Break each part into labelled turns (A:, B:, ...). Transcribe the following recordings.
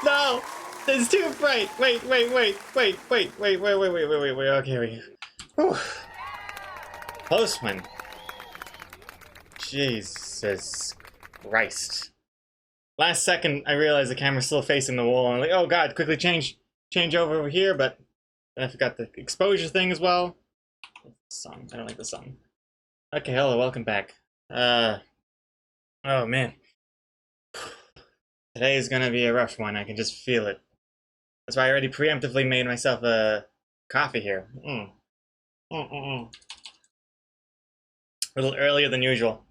A: No! It's too bright! Wait. Okay, wait. Whew. Close one. Jesus Christ. Last second, I realized the camera's still facing the wall, and I'm like, oh god, quickly change over here, but then I forgot the exposure thing as well. Song. I don't like the song. Okay, hello, welcome back. Oh man. Today is gonna be a rough one, I can just feel it. That's why I already preemptively made myself a coffee here. A little earlier than usual.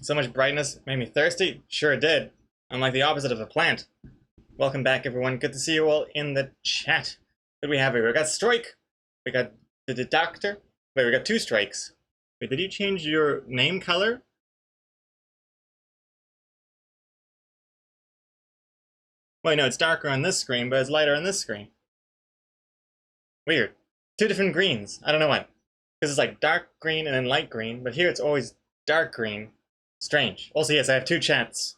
A: So much brightness made me thirsty? Sure it did. I'm like the opposite of a plant. Welcome back, everyone. Good to see you all in the chat. What do we have here? We got Strike. We got the Doctor. Wait, we got two Strikes. Wait, did you change your name color? Wait, no, it's darker on this screen, but it's lighter on this screen. Weird. Two different greens. I don't know why. Because it's like dark green and then light green, but here it's always dark green. Strange. Also, yes, I have two chats.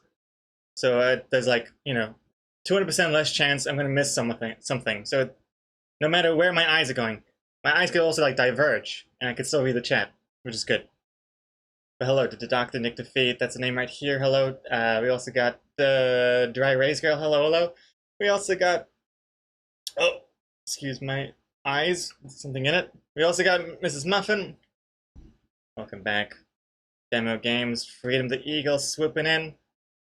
A: So there's like, 200% less chance I'm going to miss something. So no matter where my eyes are going, my eyes could also like diverge, and I could still read the chat, which is good. But hello to the Dr. Nick Defeat, that's the name right here, hello. We also got the Dry Rays Girl, hello. We also got, oh, excuse my eyes, there's something in it. We also got Mrs. Muffin. Welcome back. Demo Games, Freedom the Eagle swooping in.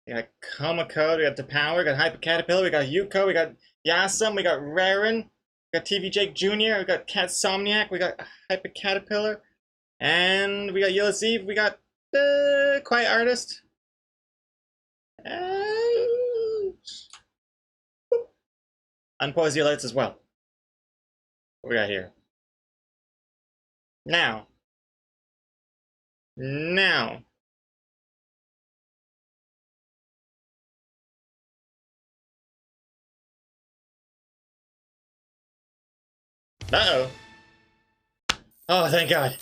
A: We got Komoko, we got The Power, we got Hyper Caterpillar, we got Yuko, we got Yasum, we got Raren, we got TV Jake Jr., we got Cat Somniac, we got Hyper Caterpillar, and we got Yellow Eve, we got the Quiet Artist, and unpause the alerts as well. What we got here? Now. Uh-oh. Oh, thank God.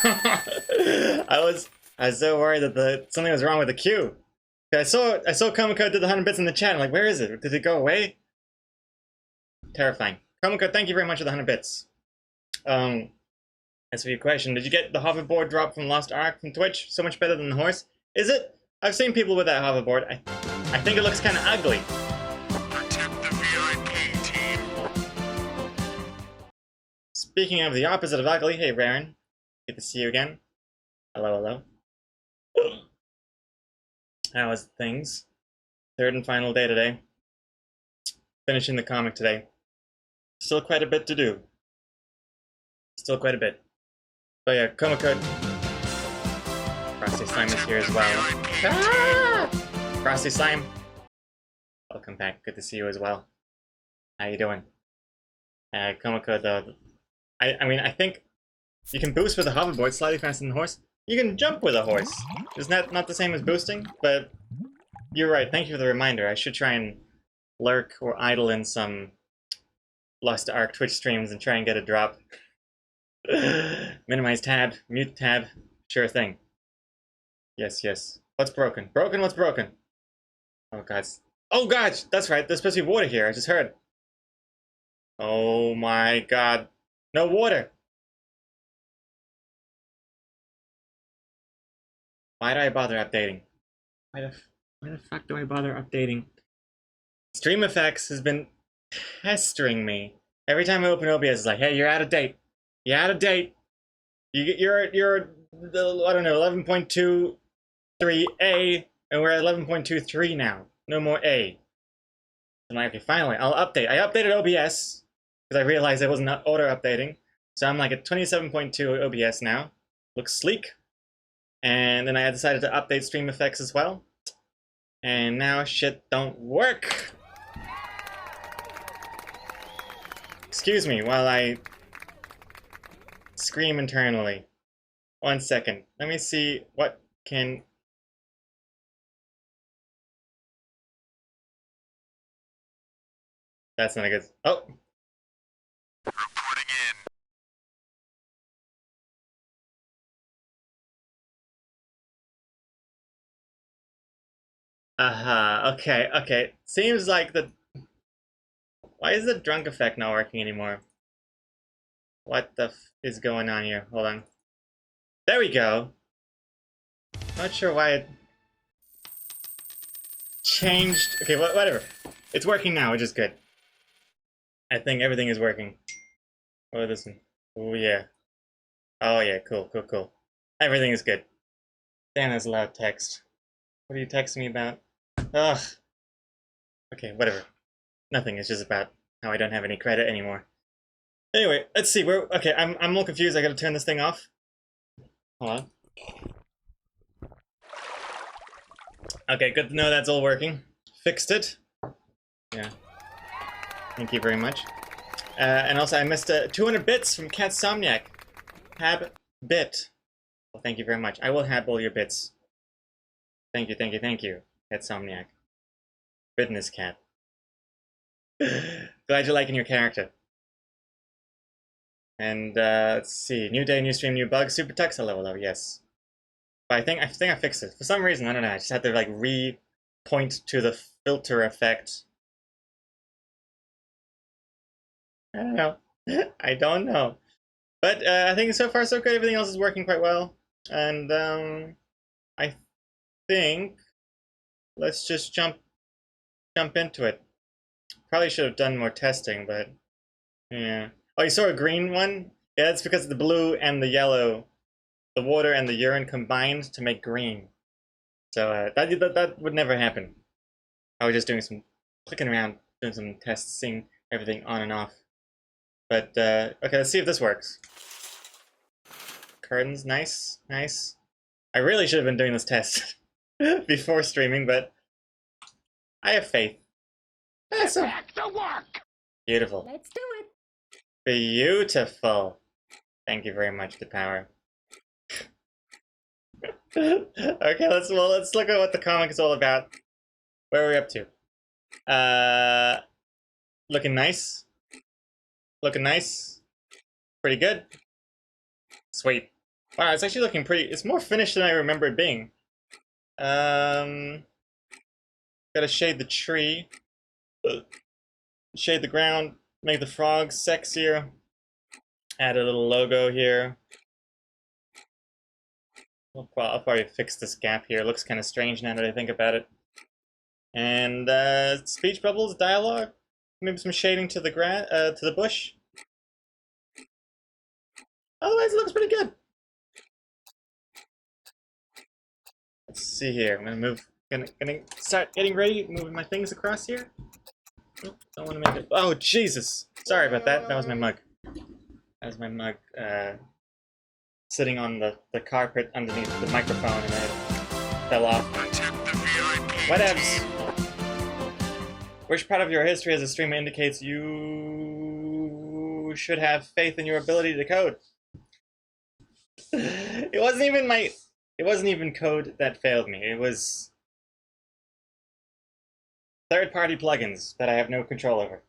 A: I was so worried that something was wrong with the queue. I saw Komoko did the 100 bits in the chat. I'm like, where is it? Did it go away? Terrifying. Komoko, thank you very much for the 100 bits. As for your question, did you get the hoverboard drop from Lost Ark from Twitch? So much better than the horse. Is it? I've seen people with that hoverboard. I think it looks kind of ugly.
B: Protect the VIP team.
A: Speaking of the opposite of ugly, hey Raren. Good to see you again. Hello. How is things? Third and final day today. Finishing the comic today. Still quite a bit to do. Still quite a bit. But yeah, Komoko. Frosty Slime is here as well. Ah! Frosty Slime. Welcome back. Good to see you as well. How you doing? Komoko though. I mean, I think you can boost with a hoverboard slightly faster than the horse. You can jump with a horse. It's not the same as boosting, but you're right. Thank you for the reminder. I should try and lurk or idle in some Lost Ark Twitch streams and try and get a drop. Minimize tab, mute tab, sure thing. Yes. What's broken? What's broken? Oh god. Oh god, that's right, there's supposed to be water here, I just heard. Oh my god. No water! Why do I bother updating? Why the fuck do I bother updating? Stream Effects has been pestering me. Every time I open OBS, it's like, hey, you're out of date. You're out of date. You're I don't know, 11.23A, and we're at 11.23 now. No more A. I'm like, okay, finally, I'll update. I updated OBS, because I realized it wasn't auto-updating. So I'm like at 27.2 OBS now. Looks sleek. And then I decided to update Stream Effects as well. And now shit don't work! Excuse me while I scream internally. 1 second. Let me see what can... That's not a good... Oh! Okay, okay. Seems like the... Why is the drunk effect not working anymore? What the f is going on here? Hold on. There we go. Not sure why it changed. Okay, whatever. It's working now, which is good. I think everything is working. Oh, this one. Oh, yeah. Oh, yeah, cool, cool, cool. Everything is good. Damn, that's loud text. What are you texting me about? Ugh. Okay, whatever. Nothing, it's just about how I don't have any credit anymore. Anyway, let's see. Okay, I'm more confused. I gotta turn this thing off. Hold on. Okay, good to know that's all working. Fixed it. Yeah. Thank you very much. And also, I missed 200 bits from Catsomniac. Hab bit. Well, thank you very much. I will have all your bits. Thank you, thank you, thank you, Catsomniac. Goodness, cat. Glad you're liking your character. And let's see. New day, new stream, new bug. Super text level up. Yes. But I think I fixed it. For some reason, I don't know. I just had to like re-point to the filter effect. I don't know. I don't know. But I think so far so good. Everything else is working quite well. And I think let's just jump into it. Probably should have done more testing, but yeah. Oh, you saw a green one? Yeah, that's because the blue and the yellow, the water and the urine combined to make green. So that would never happen. I was just doing some clicking around, doing some tests, seeing everything on and off. But okay, let's see if this works. Curtains, nice, nice. I really should have been doing this test before streaming, but I have faith.
B: Get back to work!
A: Beautiful.
C: Let's do it.
A: Beautiful. Thank you very much, the power. Okay, let's look at what the comic is all about. Where are we up to? Looking nice. Looking nice. Pretty good. Sweet. Wow, it's actually looking pretty. It's more finished than I remember it being. Gotta shade the tree. Shade the ground. Make the frogs sexier. Add a little logo here. I'll probably fix this gap here. It looks kind of strange now that I think about it. And speech bubbles, dialogue. Maybe some shading to the bush. Otherwise, it looks pretty good. Let's see here. I'm gonna move. Gonna start getting ready. Moving my things across here. Oh, don't want to make it. Oh Jesus! Sorry about that. That was my mug. That was my mug. Sitting on the carpet underneath the microphone, and it fell off.
B: Protect the VIP
A: Whatevs.
B: team.
A: Which part of your history as a streamer indicates you should have faith in your ability to code? It wasn't even code that failed me. It was third-party plugins that I have no control over.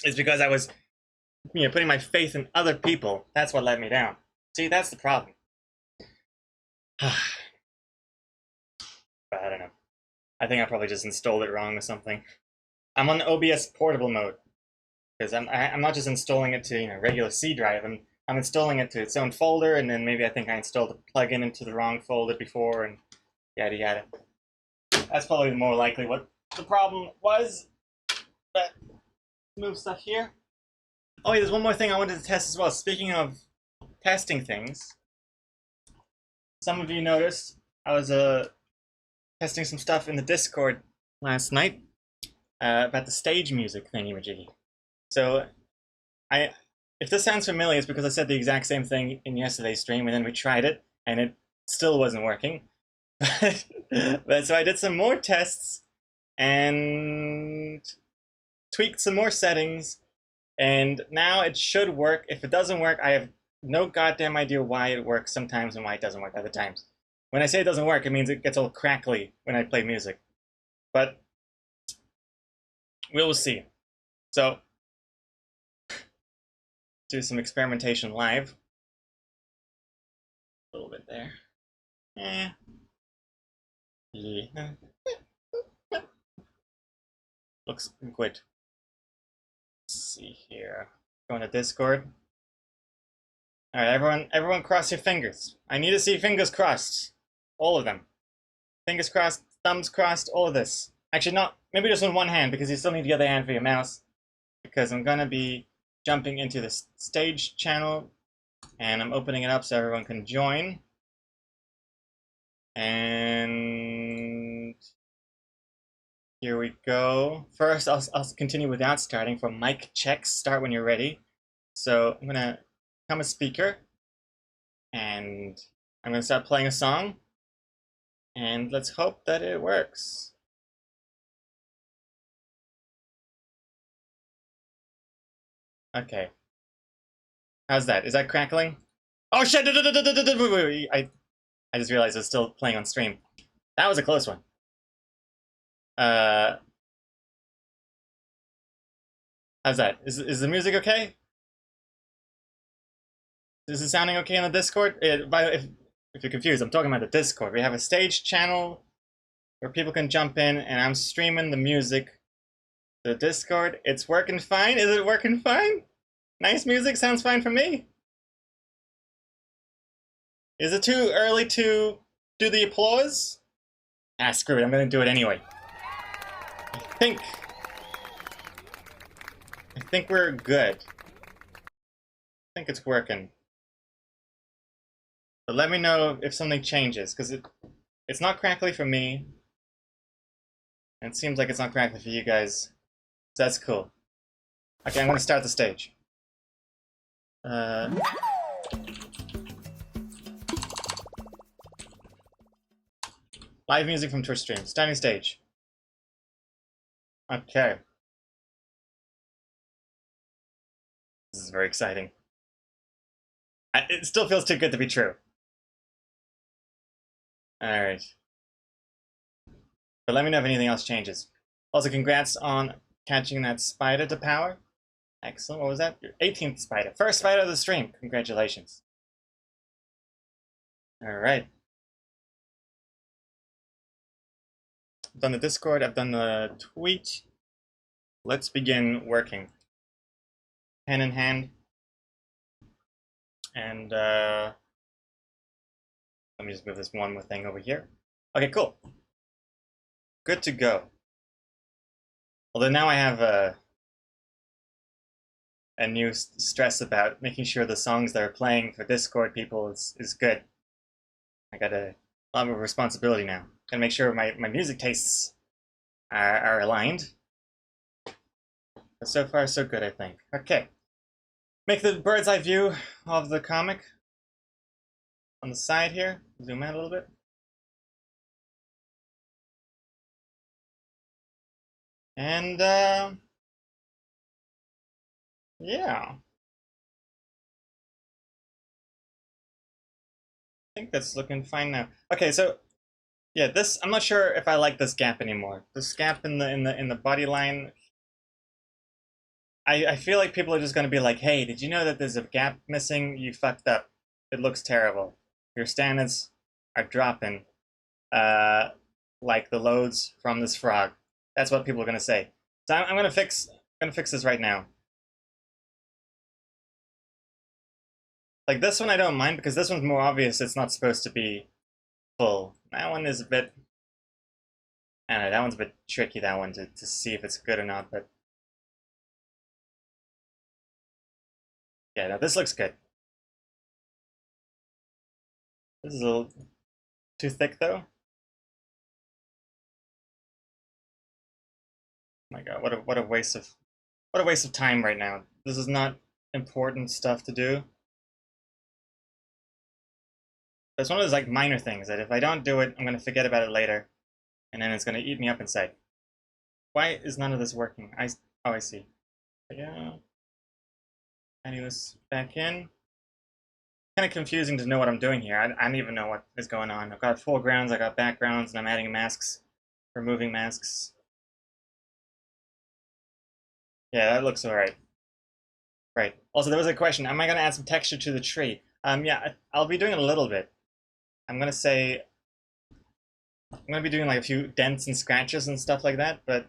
A: It's because I was, putting my faith in other people. That's what let me down. See, that's the problem. But I don't know. I think I probably just installed it wrong or something. I'm on the OBS portable mode because I'm not just installing it to regular C drive. I'm installing it to its own folder, and then maybe I think I installed the plugin into the wrong folder before, and yada yada. That's probably more likely what the problem was. But move stuff here. Oh, yeah, there's one more thing I wanted to test as well. Speaking of testing things, some of you noticed I was testing some stuff in the Discord last night about the stage music thingy-majiggy. So, if this sounds familiar, it's because I said the exact same thing in yesterday's stream, and then we tried it, and it still wasn't working. But so I did some more tests, and tweaked some more settings, and now it should work. If it doesn't work, I have no goddamn idea why it works sometimes and why it doesn't work other times. When I say it doesn't work, it means it gets all crackly when I play music. But we'll see. So, do some experimentation live. A little bit there. Yeah. Looks good. Let's see here. Going to Discord. Alright, everyone cross your fingers. I need to see fingers crossed. All of them. Fingers crossed, thumbs crossed, all of this. Actually, not, maybe just on one hand, because you still need the other hand for your mouse. Because I'm gonna be jumping into the stage channel, and I'm opening it up so everyone can join. And here we go. First, I'll continue without starting for mic checks. Start when you're ready. So I'm gonna become a speaker, and I'm gonna start playing a song, and let's hope that it works. Okay. How's that? Is that crackling? Oh shit! I just realized it's still playing on stream. That was a close one. How's that? Is the music okay? Is it sounding okay on the Discord? If you're confused, I'm talking about the Discord. We have a stage channel where people can jump in, and I'm streaming the music. The Discord, it's working fine. Is it working fine? Nice music, sounds fine for me. Is it too early to do the applause? Ah, screw it, I'm gonna do it anyway. I think we're good. I think it's working. But let me know if something changes, because it's not crackly for me. And it seems like it's not crackly for you guys. So that's cool. Okay, I'm gonna start the stage. Live music from Twitch stream. Starting stage. Okay. This is very exciting. It still feels too good to be true. Alright. But let me know if anything else changes. Also, congrats on catching that spider to power. Excellent. What was that? Your 18th spider. First spider of the stream. Congratulations. Alright. I've done the Discord. I've done the tweet. Let's begin working. Pen in hand. And let me just move this one more thing over here. Okay, cool. Good to go. Although now I have a new stress about making sure the songs that are playing for Discord people is good. I got a lot of responsibility now. Gotta make sure my music tastes are aligned. But so far, so good, I think. Okay. Make the bird's eye view of the comic on the side here. Zoom out a little bit. And, yeah. I think that's looking fine now. Okay, so yeah, this I'm not sure if I like this gap anymore. This gap in the body line. I feel like people are just gonna be like, hey, did you know that there's a gap missing? You fucked up. It looks terrible. Your standards are dropping. Like the loads from this frog. That's what people are gonna say. So I'm gonna fix this right now. Like this one I don't mind because this one's more obvious it's not supposed to be full. That one is a bit, I don't know, that one's a bit tricky, that one, to see if it's good or not, but yeah, no, this looks good. This is a little too thick though. Oh my god, what a waste of time right now. This is not important stuff to do. It's one of those like minor things that if I don't do it, I'm gonna forget about it later, and then it's gonna eat me up inside. Why is none of this working? Oh, I see. Yeah. Adding this back in. Kind of confusing to know what I'm doing here. I don't even know what is going on. I've got foregrounds, I got backgrounds, and I'm adding masks, removing masks. Yeah, that looks alright. Right. Also, there was a question, am I going to add some texture to the tree? Yeah, I'll be doing it a little bit. I'm going to say I'm gonna be doing like a few dents and scratches and stuff like that, but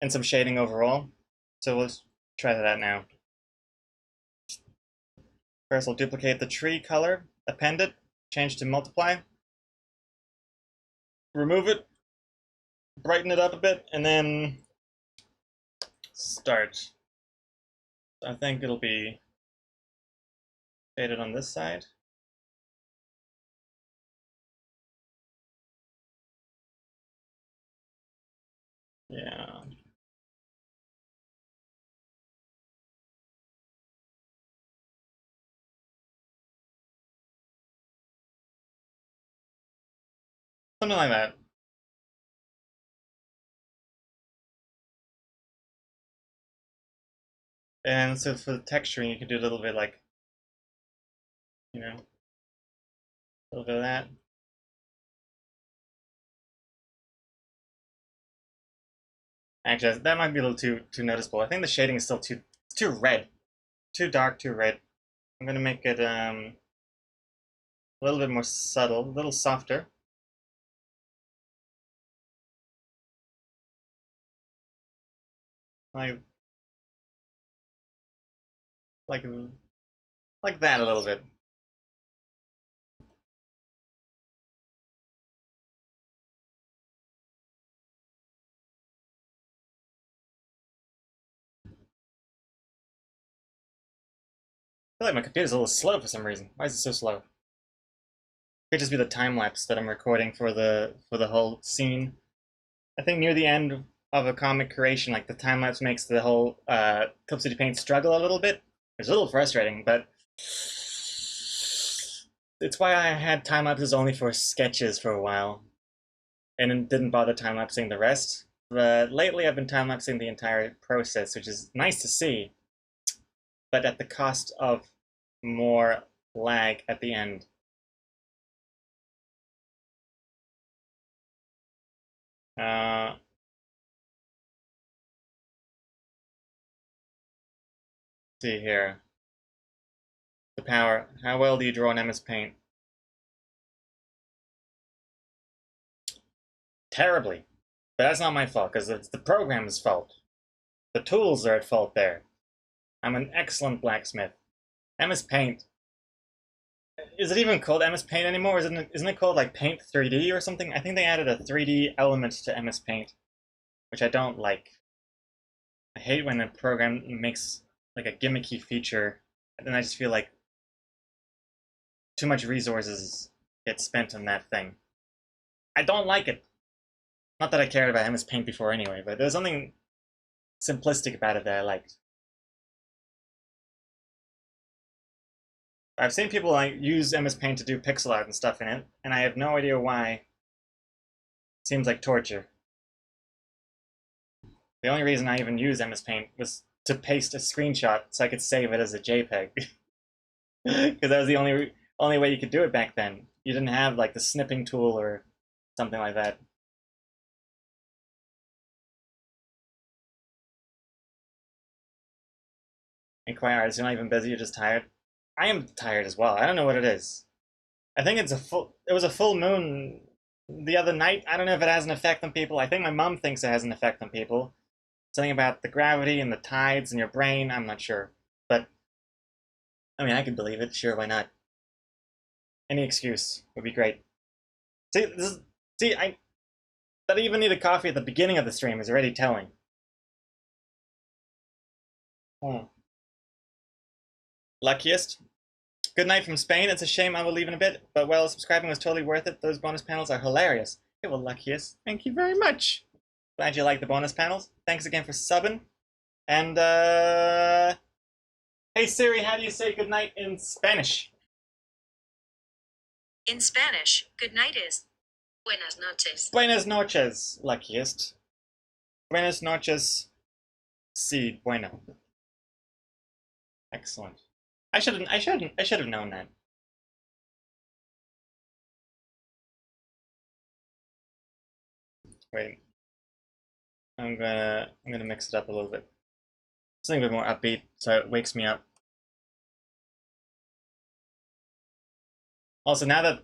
A: and some shading overall. So let's try that now. First, I'll duplicate the tree color, append it, change to multiply, remove it, brighten it up a bit, and then start. I think it'll be shaded on this side. Yeah. Something like that. And so for the texturing, you can do a little bit like, you know, a little bit of that. Actually, that might be a little too noticeable. I think the shading is still too red, too dark, too red. I'm gonna make it a little bit more subtle, a little softer. Like like like that a little bit. I feel like my computer's a little slow for some reason. Why is it so slow? Could just be the time lapse that I'm recording for the whole scene. I think near the end of a comic creation, like the time lapse makes the whole Cup City Paint struggle a little bit. It's a little frustrating, but it's why I had time lapses only for sketches for a while, and didn't bother time lapsing the rest. But lately, I've been time lapsing the entire process, which is nice to see, but at the cost of more lag at the end. Uh, see here. The power. How well do you draw in MS Paint? Terribly. But that's not my fault, because it's the program's fault. The tools are at fault there. I'm an excellent blacksmith. MS Paint. Is it even called MS Paint anymore? Isn't it called like Paint 3D or something? I think they added a 3D element to MS Paint, which I don't like. I hate when a program makes like a gimmicky feature, and then I just feel like too much resources get spent on that thing. I don't like it. Not that I cared about MS Paint before anyway, but there's something simplistic about it that I liked. I've seen people like use MS Paint to do pixel art and stuff in it, and I have no idea why. It seems like torture. The only reason I even used MS Paint was to paste a screenshot so I could save it as a JPEG. Because that was the only way you could do it back then. You didn't have like the snipping tool or something like that. And quite artists, you're not even busy, you're just tired. I am tired as well. I don't know what it is. I think it was a full moon the other night. I don't know if it has an effect on people. I think my mom thinks it has an effect on people. Something about the gravity and the tides in your brain. I'm not sure. But, I mean, I can believe it. Sure, why not? Any excuse would be great. See, that I even need a coffee at the beginning of the stream is already telling. Hmm. Luckiest. Good night from Spain. It's a shame I will leave in a bit, but well, subscribing was totally worth it. Those bonus panels are hilarious. Okay, well, luckiest. Thank you very much. Glad you like the bonus panels. Thanks again for subbing. And, hey Siri, how do you say good night in Spanish?
C: In Spanish, good night is buenas noches.
A: Buenas noches, luckiest. Buenas noches. Sí, bueno. Excellent. I should have known that. Wait. I'm gonna mix it up a little bit. Something a bit more upbeat, so it wakes me up. Also, now that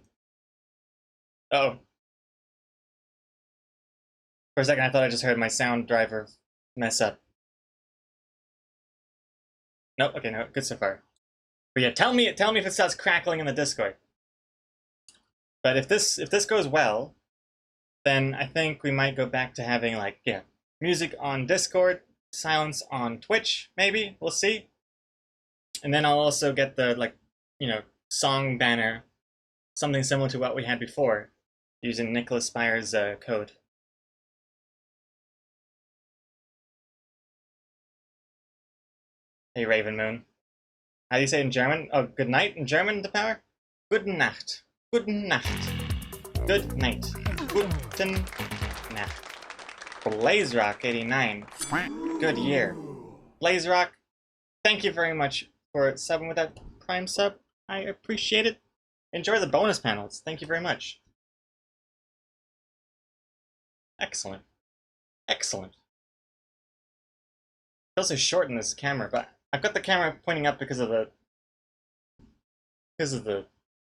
A: For a second, I thought I just heard my sound driver mess up. Nope. Okay, no, good so far. But yeah, tell me if it starts crackling in the Discord. But if this goes well, then I think we might go back to having like music on Discord, silence on Twitch, maybe. We'll see. And then I'll also get the song banner, something similar to what we had before, using Nicholas Spire's code. Hey Raven Moon. How do you say it in German? Oh, good night in German, the power? Guten Nacht. Guten Nacht. Good night. Guten Nacht. BlazeRock 89. Good year. BlazeRock, thank you very much for subbing with that Prime sub. I appreciate it. Enjoy the bonus panels. Thank you very much. Excellent. Excellent. It feels so short in this camera, but I've got the camera pointing up because of the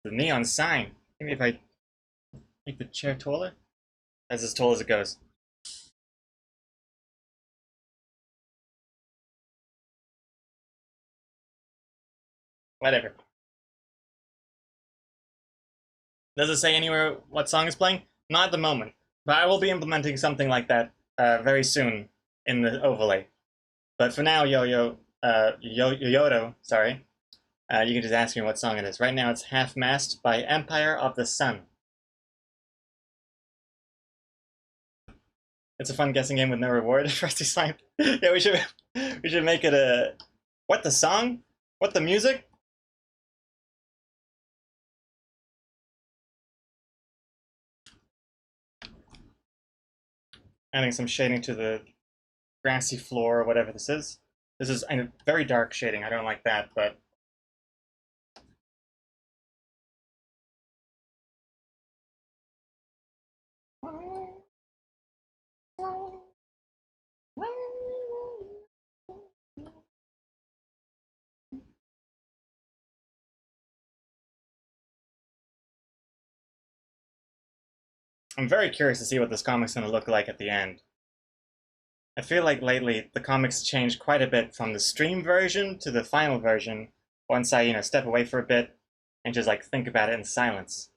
A: neon sign. Maybe if I make the chair taller? That's as tall as it goes. Whatever. Does it say anywhere what song is playing? Not at the moment, but I will be implementing something like that very soon in the overlay. But for now, Yodo, sorry, you can just ask me what song it is. Right now, it's Half Mast by Empire of the Sun. It's a fun guessing game with no reward. Rusty Slime. Yeah, we should make it a what the song? What the music? Adding some shading to the grassy floor or whatever this is. This is a very dark shading. I don't like that, but I'm very curious to see what this comic's going to look like at the end. I feel like lately the comics changed quite a bit from the stream version to the final version once I, step away for a bit and just like think about it in silence.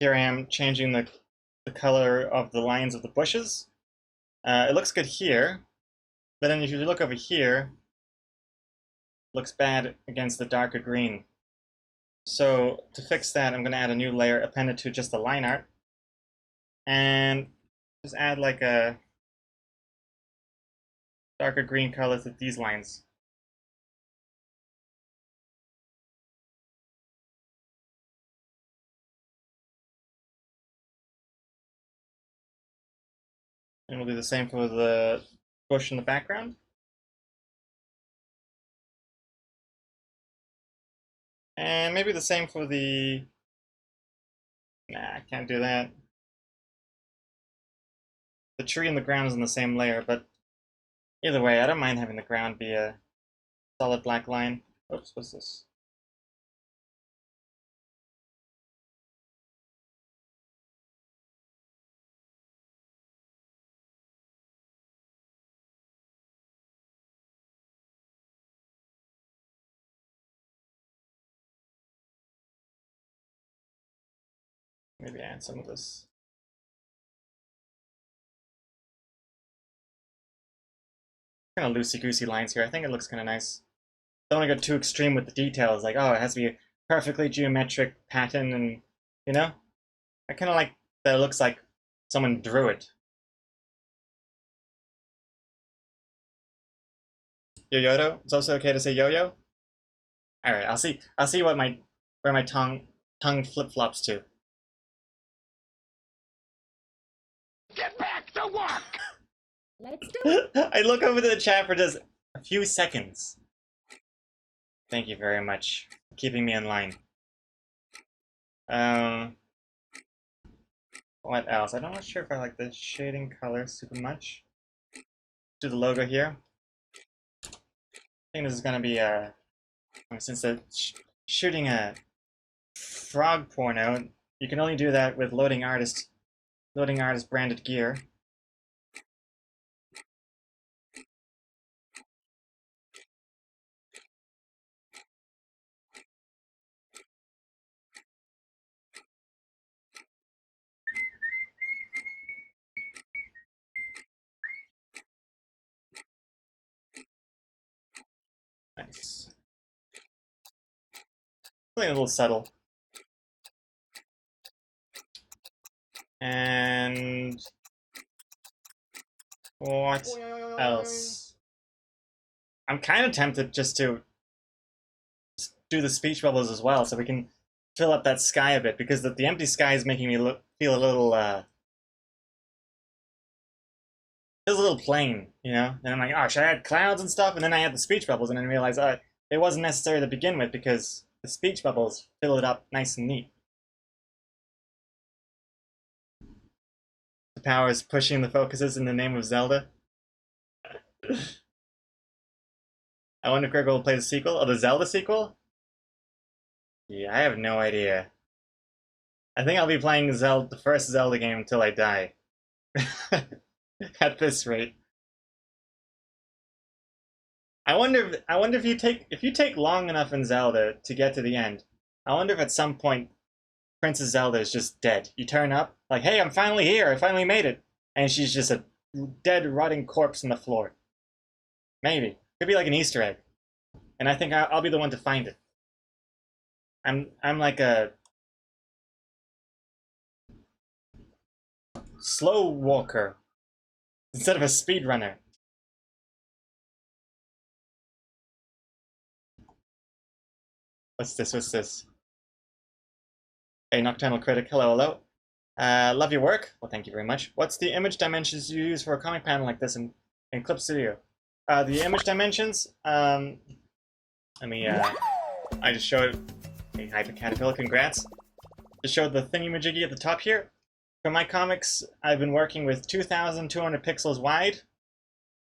A: Here I am changing the color of the lines of the bushes. It looks good here, but then if you look over here, it looks bad against the darker green. So to fix that, I'm going to add a new layer appended to just the line art, and just add like a darker green color to these lines. And we'll do the same for the bush in the background. And maybe the same for the... Nah, I can't do that. The tree and the ground is in the same layer, but either way, I don't mind having the ground be a solid black line. Oops, what's this? Maybe add some of this. Kind of loosey-goosey lines here. I think it looks kind of nice. Don't want to go too extreme with the details, like, oh, it has to be a perfectly geometric pattern, and, I kind of like that it looks like someone drew it. Yo-yodo? It's also okay to say yo-yo? Alright, I'll see where my tongue flip-flops to.
B: Get back to work!
D: Let's do it.
A: I look over to the chat for just a few seconds. Thank you very much for keeping me in line. What else? I'm not sure if I like the shading color super much. Do the logo here. I think this is gonna be since the shooting a frog porno. You can only do that with loading artist branded gear. Nice. Something a little subtle. And what else? I'm kind of tempted just to do the speech bubbles as well, so we can fill up that sky a bit, because the empty sky is making me feel a little feels a little plain, you know? And I'm like, oh, should I add clouds and stuff? And then I add the speech bubbles, and then realize, it wasn't necessary to begin with, because the speech bubbles fill it up nice and neat. The power is pushing the focuses in the name of Zelda. I wonder if Gregor will play the sequel. Oh, the Zelda sequel? Yeah, I have no idea. I think I'll be playing the first Zelda game until I die. At this rate. I wonder if you take long enough in Zelda to get to the end. I wonder if at some point Princess Zelda is just dead. You turn up, like, hey, I'm finally here, I finally made it. And she's just a dead, rotting corpse on the floor. Maybe. Could be like an Easter egg. And I think I'll be the one to find it. I'm like a slow walker instead of a speedrunner. What's this? Hey, Nocturnal Critic, hello. Love your work. Well, thank you very much. What's the image dimensions you use for a comic panel like this in Clip Studio? The image dimensions, let me, I just showed, hey, Hyper Caterpillar, congrats. Just showed the thingy-majiggy at the top here. For my comics, I've been working with 2,200 pixels wide,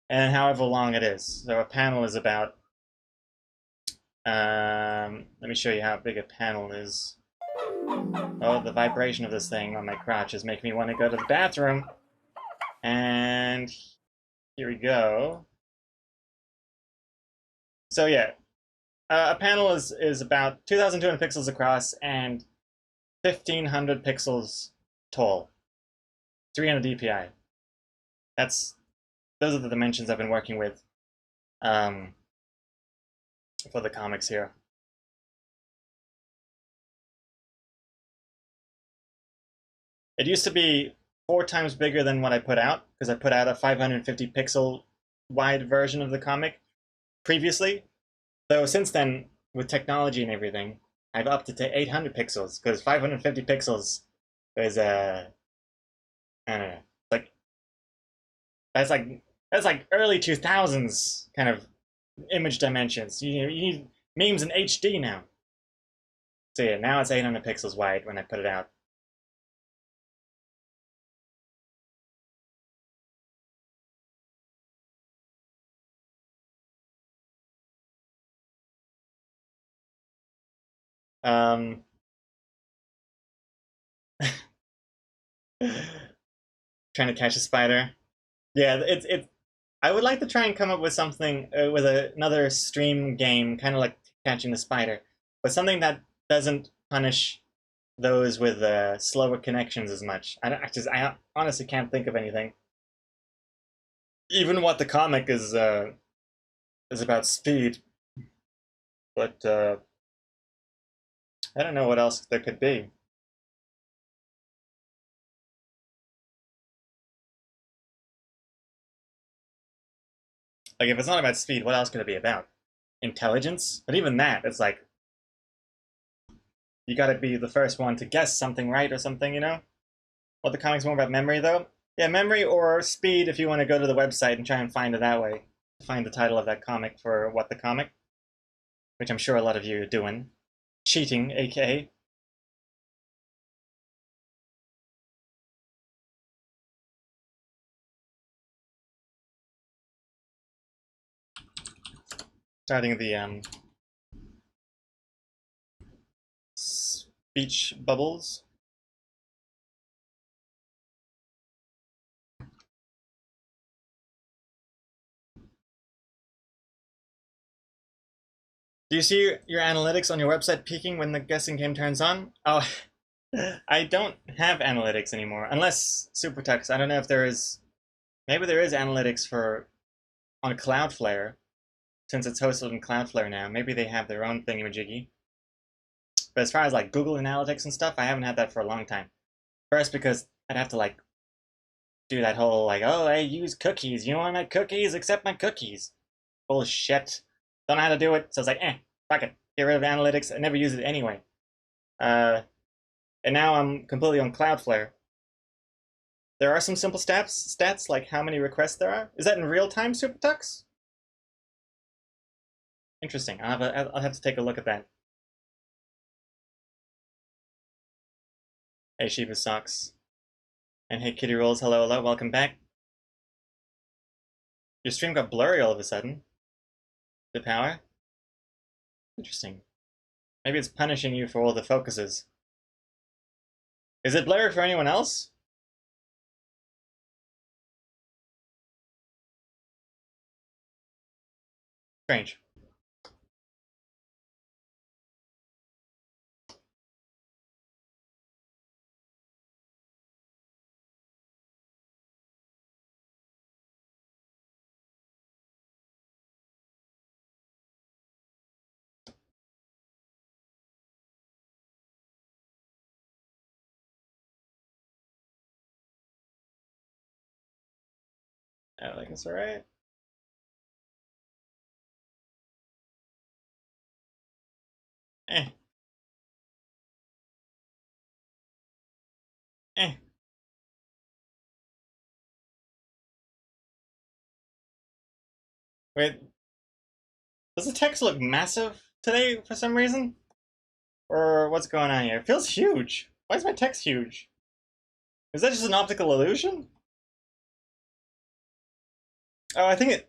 A: and however long it is. So a panel is about, let me show you how big a panel is. Oh, the vibration of this thing on my crotch is making me want to go to the bathroom. And here we go. So yeah, a panel is about 2,200 pixels across and 1,500 pixels tall. 300 dpi. Those are the dimensions I've been working with for the comics here. It used to be 4 times bigger than what I put out, because I put out a 550 pixel wide version of the comic previously. So since then, with technology and everything, I've upped it to 800 pixels, because 550 pixels is I don't know, that's like early 2000s kind of image dimensions. You need memes in HD now. So yeah, now it's 800 pixels wide when I put it out. Trying to catch a spider. Yeah, it's. I would like to try and come up with something with another stream game, kind of like catching the spider, but something that doesn't punish those with slower connections as much. I honestly can't think of anything. Even what the comic is about speed, but I don't know what else there could be. Like, if it's not about speed, what else could it be about? Intelligence? But even that, it's like, you gotta be the first one to guess something right or something, you know? What the comic's more about memory, though? Yeah, memory or speed if you want to go to the website and try and find it that way. Find the title of that comic for What the Comic, which I'm sure a lot of you are doing. Cheating, aka. Starting the beach bubbles. Do you see your analytics on your website peaking when the guessing game turns on? Oh, I don't have analytics anymore, unless SuperTux. I don't know if there is. Maybe there is analytics for on Cloudflare, since it's hosted in Cloudflare now. Maybe they have their own thingamajiggy. But as far as like Google Analytics and stuff, I haven't had that for a long time. First, because I'd have to like do that whole like, oh, I use cookies. You want my cookies? Accept my cookies. Bullshit. Don't know how to do it, so it's like, fuck it. Get rid of analytics. I never use it anyway. And now I'm completely on Cloudflare. There are some simple stats like how many requests there are. Is that in real time, SuperTux? Interesting. I'll have to take a look at that. Hey Shiba Socks. And hey Kitty Rolls, hello, welcome back. Your stream got blurry all of a sudden. The power? Interesting. Maybe it's punishing you for all the focuses. Is it blurry for anyone else? Strange. I think it's alright. Eh. Eh. Wait. Does the text look massive today for some reason? Or what's going on here? It feels huge. Why is my text huge? Is that just an optical illusion? Oh, I think it...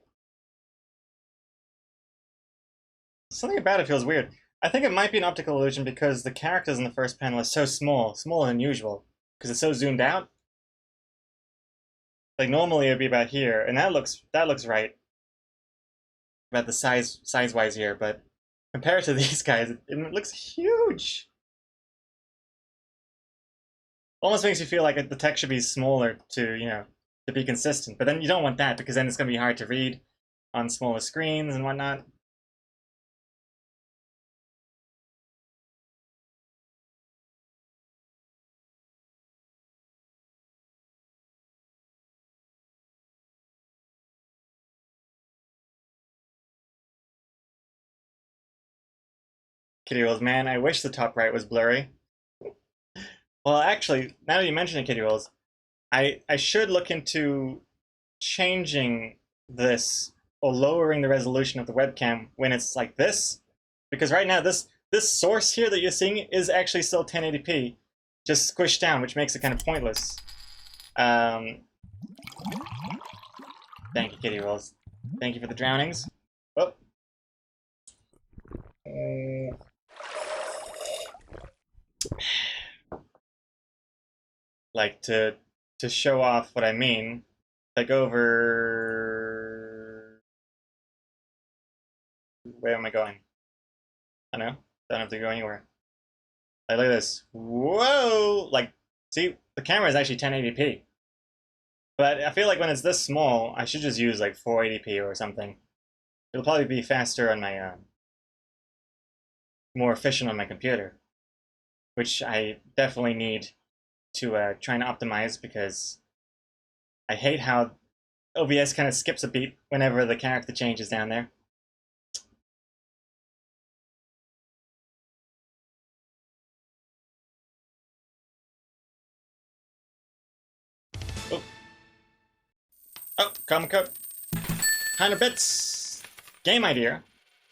A: Something about it feels weird. I think it might be an optical illusion because the characters in the first panel are so small, smaller than usual, because it's so zoomed out. Like normally it'd be about here, and that looks right. About the size-wise here, but compared to these guys, it looks huge. Almost makes you feel like the text should be smaller to, you know, to be consistent. But then you don't want that because then it's going to be hard to read on smaller screens and whatnot. Kitty Rolls, man, I wish the top right was blurry. Well, actually, now that you mention it, Kitty Rolls, I should look into changing this or lowering the resolution of the webcam when it's like this, because right now this source here that you're seeing is actually still 1080p, just squished down, which makes it kind of pointless. Thank you, Kitty Rolls. Thank you for the drownings. Oh. Like to show off what I mean, like over... Where am I going? I don't know. Don't have to go anywhere. Like, look at this. Whoa! Like, see, the camera is actually 1080p. But I feel like when it's this small, I should just use like 480p or something. It'll probably be faster on my, more efficient on my computer. Which I definitely need to try and optimize because I hate how OBS kind of skips a beat whenever the character changes down there. Oh, common code. 100 bits. Game idea.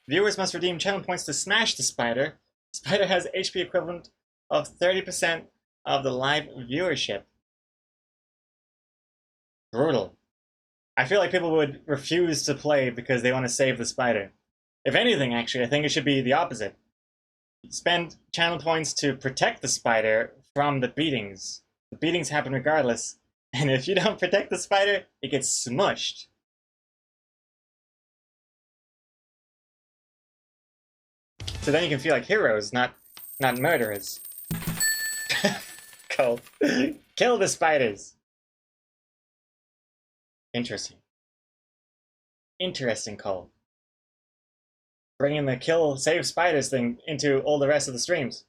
A: Viewers must redeem channel points to smash the spider. Spider has HP equivalent of 30% of the live viewership. Brutal. I feel like people would refuse to play because they want to save the spider. If anything, actually, I think it should be the opposite. spend channel points to protect the spider from the beatings. The beatings happen regardless, and if you don't protect the spider, it gets smushed. So then you can feel like heroes, not murderers. Cool. Kill the spiders. Interesting. Interesting, Cole. Bringing the kill, save spiders thing into all the rest of the streams.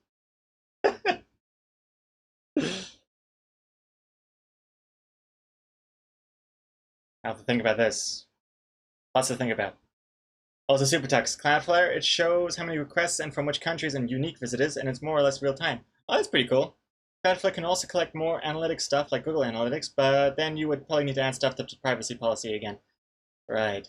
A: I have to think about this. Lots to think about. Also, Super Tux. Cloudflare, it shows how many requests and from which countries and unique visitors, and it's more or less real time. Oh, that's pretty cool. Cloudflare can also collect more analytics stuff like Google Analytics, but then you would probably need to add stuff to privacy policy again. Right.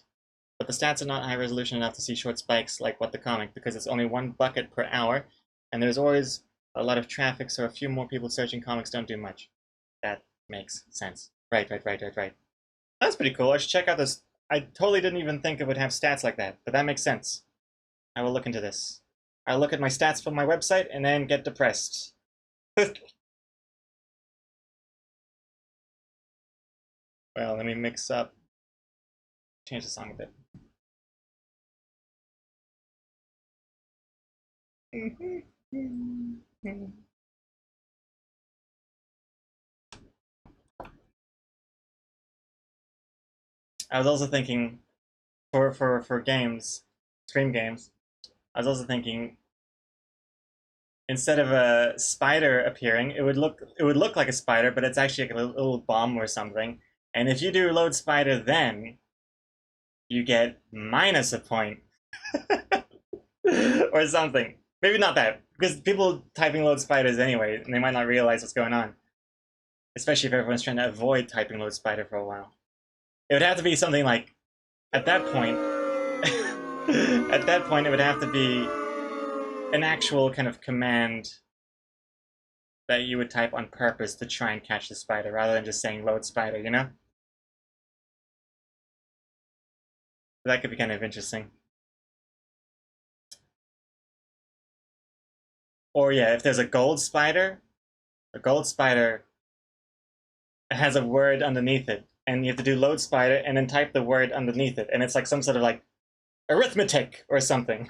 A: But the stats are not high resolution enough to see short spikes like what the comic, because it's only 1 bucket per hour, and there's always a lot of traffic, so a few more people searching comics don't do much. That makes sense. Right. That's pretty cool. I should check out this. I totally didn't even think it would have stats like that, but that makes sense. I will look into this. I'll look at my stats from my website and then get depressed. Well, let me change the song a bit. I was also thinking for games, stream games, I was also thinking instead of a spider appearing, it would look like a spider, but it's actually like a little bomb or something. And if you do load spider, then you get minus a point or something. Maybe not that, because people typing load spiders anyway, and they might not realize what's going on. Especially if everyone's trying to avoid typing load spider for a while. It would have to be something like, at that point, it would have to be an actual kind of command that you would type on purpose to try and catch the spider, rather than just saying load spider, you know? That could be kind of interesting. Or yeah, if there's a gold spider has a word underneath it, and you have to do load spider and then type the word underneath it, and it's like some sort of like arithmetic or something.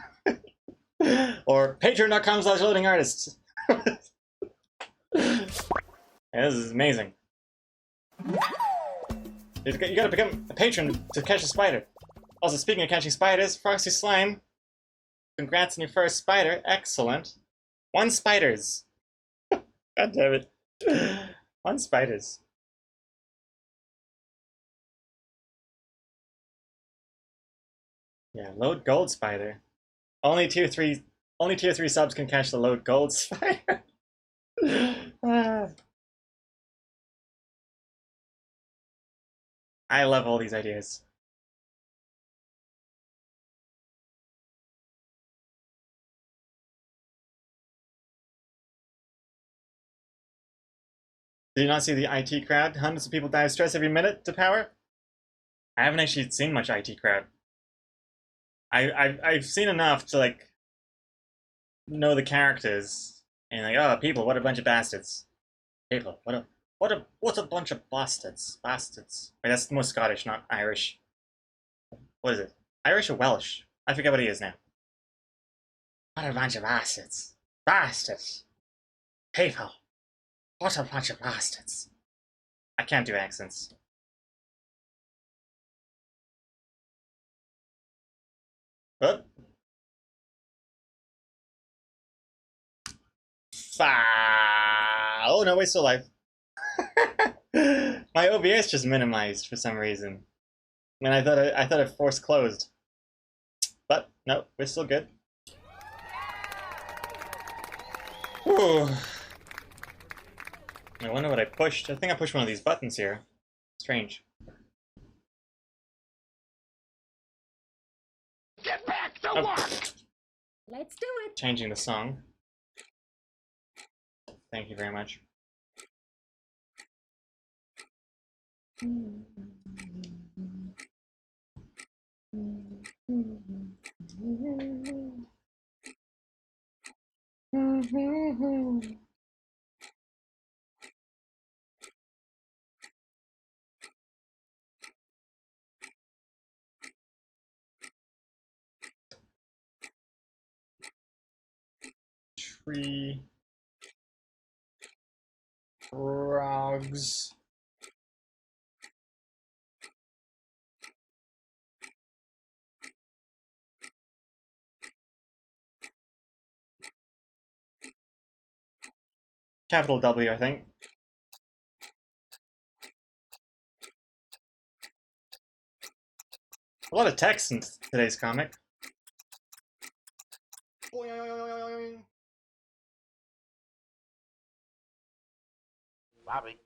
A: Or patreon.com/loading artists. Yeah, this is amazing. You gotta become a patron to catch a spider. Also, speaking of catching spiders, Frosty Slime, congrats on your first spider. Excellent. 1 spiders. God damn it. 1 spiders. Yeah, load gold spider. Only tier 3 subs can catch the load gold spider. I love all these ideas. Did you not see the IT crowd? Hundreds of people die of stress every minute to power? I haven't actually seen much IT crowd. I've seen enough to like know the characters and like, oh, people, what a bunch of bastards. People, what a bunch of bastards. Bastards. Wait, that's more Scottish, not Irish. What is it? Irish or Welsh? I forget what he is now. What a bunch of bastards. Bastards. People. What a bunch of bastards. I can't do accents. What? Oh no, we're still alive. My OBS just minimized for some reason. And I thought it forced closed. But no, we're still good. Whew. I wonder what I pushed. I think I pushed one of these buttons here. Strange.
B: Get back to work!
D: Let's do it.
A: Changing the song. Thank you very much. Tree frogs. Capital W, I think. A lot of text in today's comic.
B: Bobby.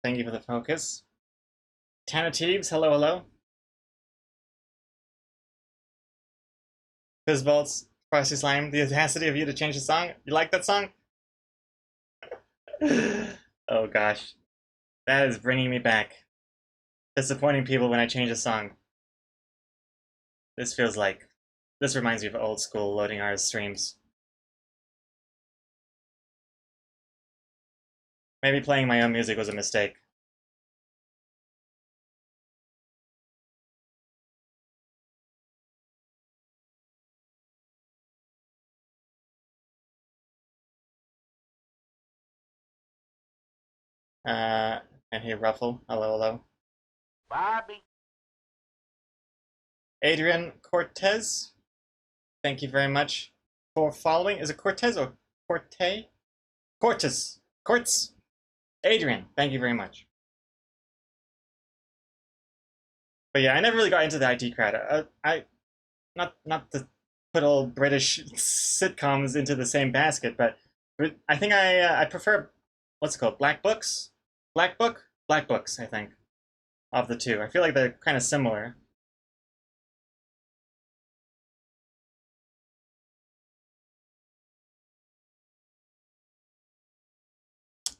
A: Thank you for the focus. Tana Teebs, hello, hello. Fizzbolts, Frosty Slime, the audacity of you to change the song. You like that song? Oh gosh. That is bringing me back. Disappointing people when I change a song. This reminds me of old school loading artist streams. Maybe playing my own music was a mistake. And here, Ruffle. Hello, hello.
B: Bobby.
A: Adrian Cortez, thank you very much for following. Is it Cortez or Corte? Cortez. Cortz. Adrian, thank you very much. But yeah, I never really got into the IT crowd. Not to put all British sitcoms into the same basket, but I think I prefer, what's it called, Black Books? Black Book? Black Books, I think, of the two. I feel like they're kind of similar.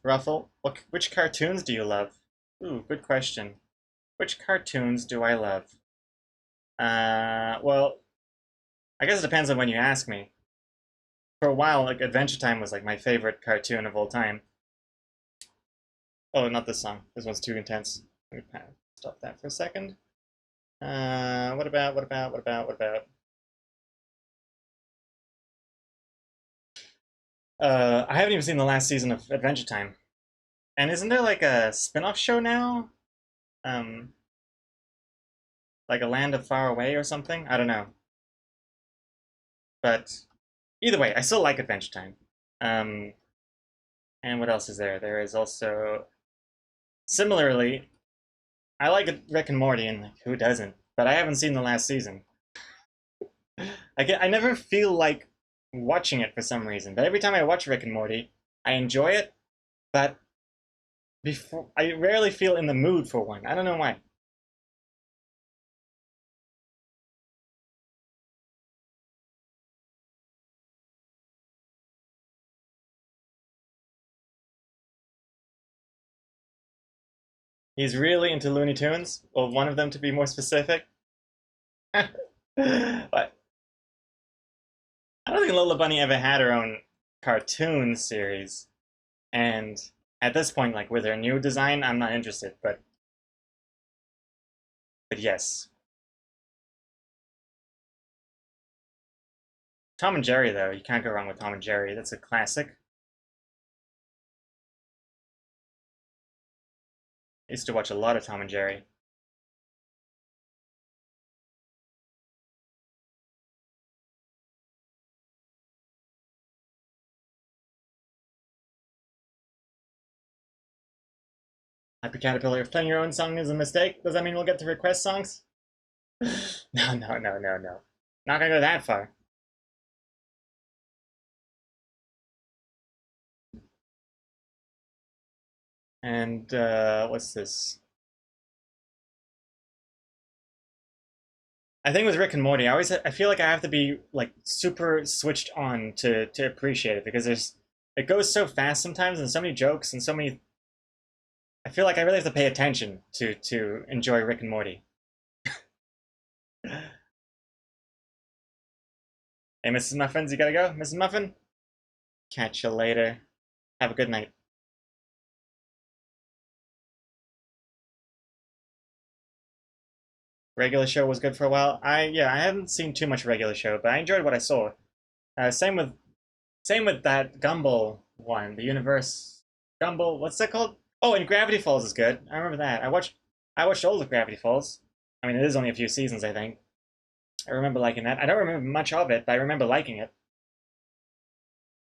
A: Ruffle, which cartoons do you love? Ooh, good question. Which cartoons do I love? Well, I guess it depends on when you ask me. For a while, like Adventure Time was like my favorite cartoon of all time. Oh, not this song. This one's too intense. Let me stop that for a second. What about? I haven't even seen the last season of Adventure Time. And isn't there like a spin-off show now? Like A Land of Far Away or something? I don't know. But either way, I still like Adventure Time. And what else is there? There is also, similarly, I like Rick and Morty, and like, who doesn't? But I haven't seen the last season. I never feel like watching it for some reason. But every time I watch Rick and Morty, I enjoy it. But I rarely feel in the mood for one. I don't know why. He's really into Looney Tunes, or one of them to be more specific. But I don't think Lola Bunny ever had her own cartoon series. And at this point, like with her new design, I'm not interested, but yes. Tom and Jerry, though, you can't go wrong with Tom and Jerry. That's a classic. I used to watch a lot of Tom and Jerry. Happy Caterpillar, if playing your own song is a mistake, does that mean we'll get to request songs? No. Not gonna go that far. And what's this? I think with Rick and Morty, I feel like I have to be like super switched on to appreciate it because it goes so fast sometimes and so many jokes and so many I feel like I really have to pay attention to enjoy Rick and Morty. Hey, Mrs. Muffins, you gotta go? Mrs. Muffin? Catch you later. Have a good night. Regular Show was good for a while. I haven't seen too much Regular Show, but I enjoyed what I saw. Same with that Gumball one, the Universe Gumball. What's that called? Oh, and Gravity Falls is good. I remember that. I watched all of Gravity Falls. I mean, it is only a few seasons, I think. I remember liking that. I don't remember much of it, but I remember liking it.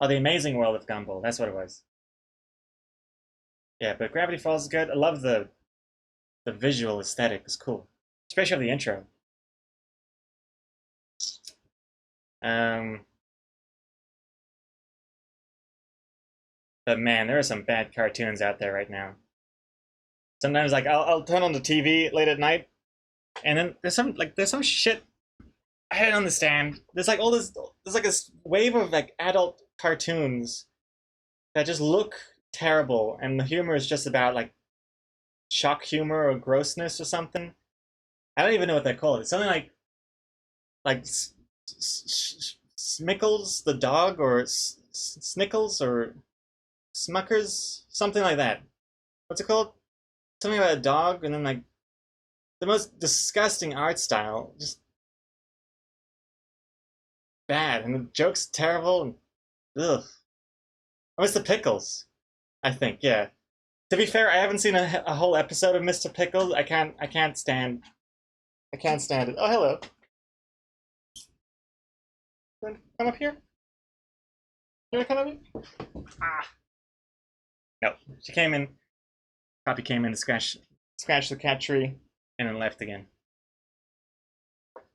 A: Oh, The Amazing World of Gumball. That's what it was. Yeah, but Gravity Falls is good. I love the visual aesthetic. It's cool. Especially of the intro. But man, there are some bad cartoons out there right now. Sometimes, like, I'll turn on the TV late at night, and then there's some shit I don't understand. There's like this wave of like adult cartoons that just look terrible, and the humor is just about like shock humor or grossness or something. I don't even know what they're called. It's something like Smickles the dog, or Snickles, or Smuckers, something like that. What's it called? Something about a dog, and then like the most disgusting art style, just bad, and the joke's terrible. And, ugh. Oh, Mr. Pickles, I think. Yeah. To be fair, I haven't seen a whole episode of Mr. Pickles. I can't stand it. Oh, hello. You want to come up here? You want to come up here? Ah. No, she came in. Poppy came in to scratch the cat tree, and then left again.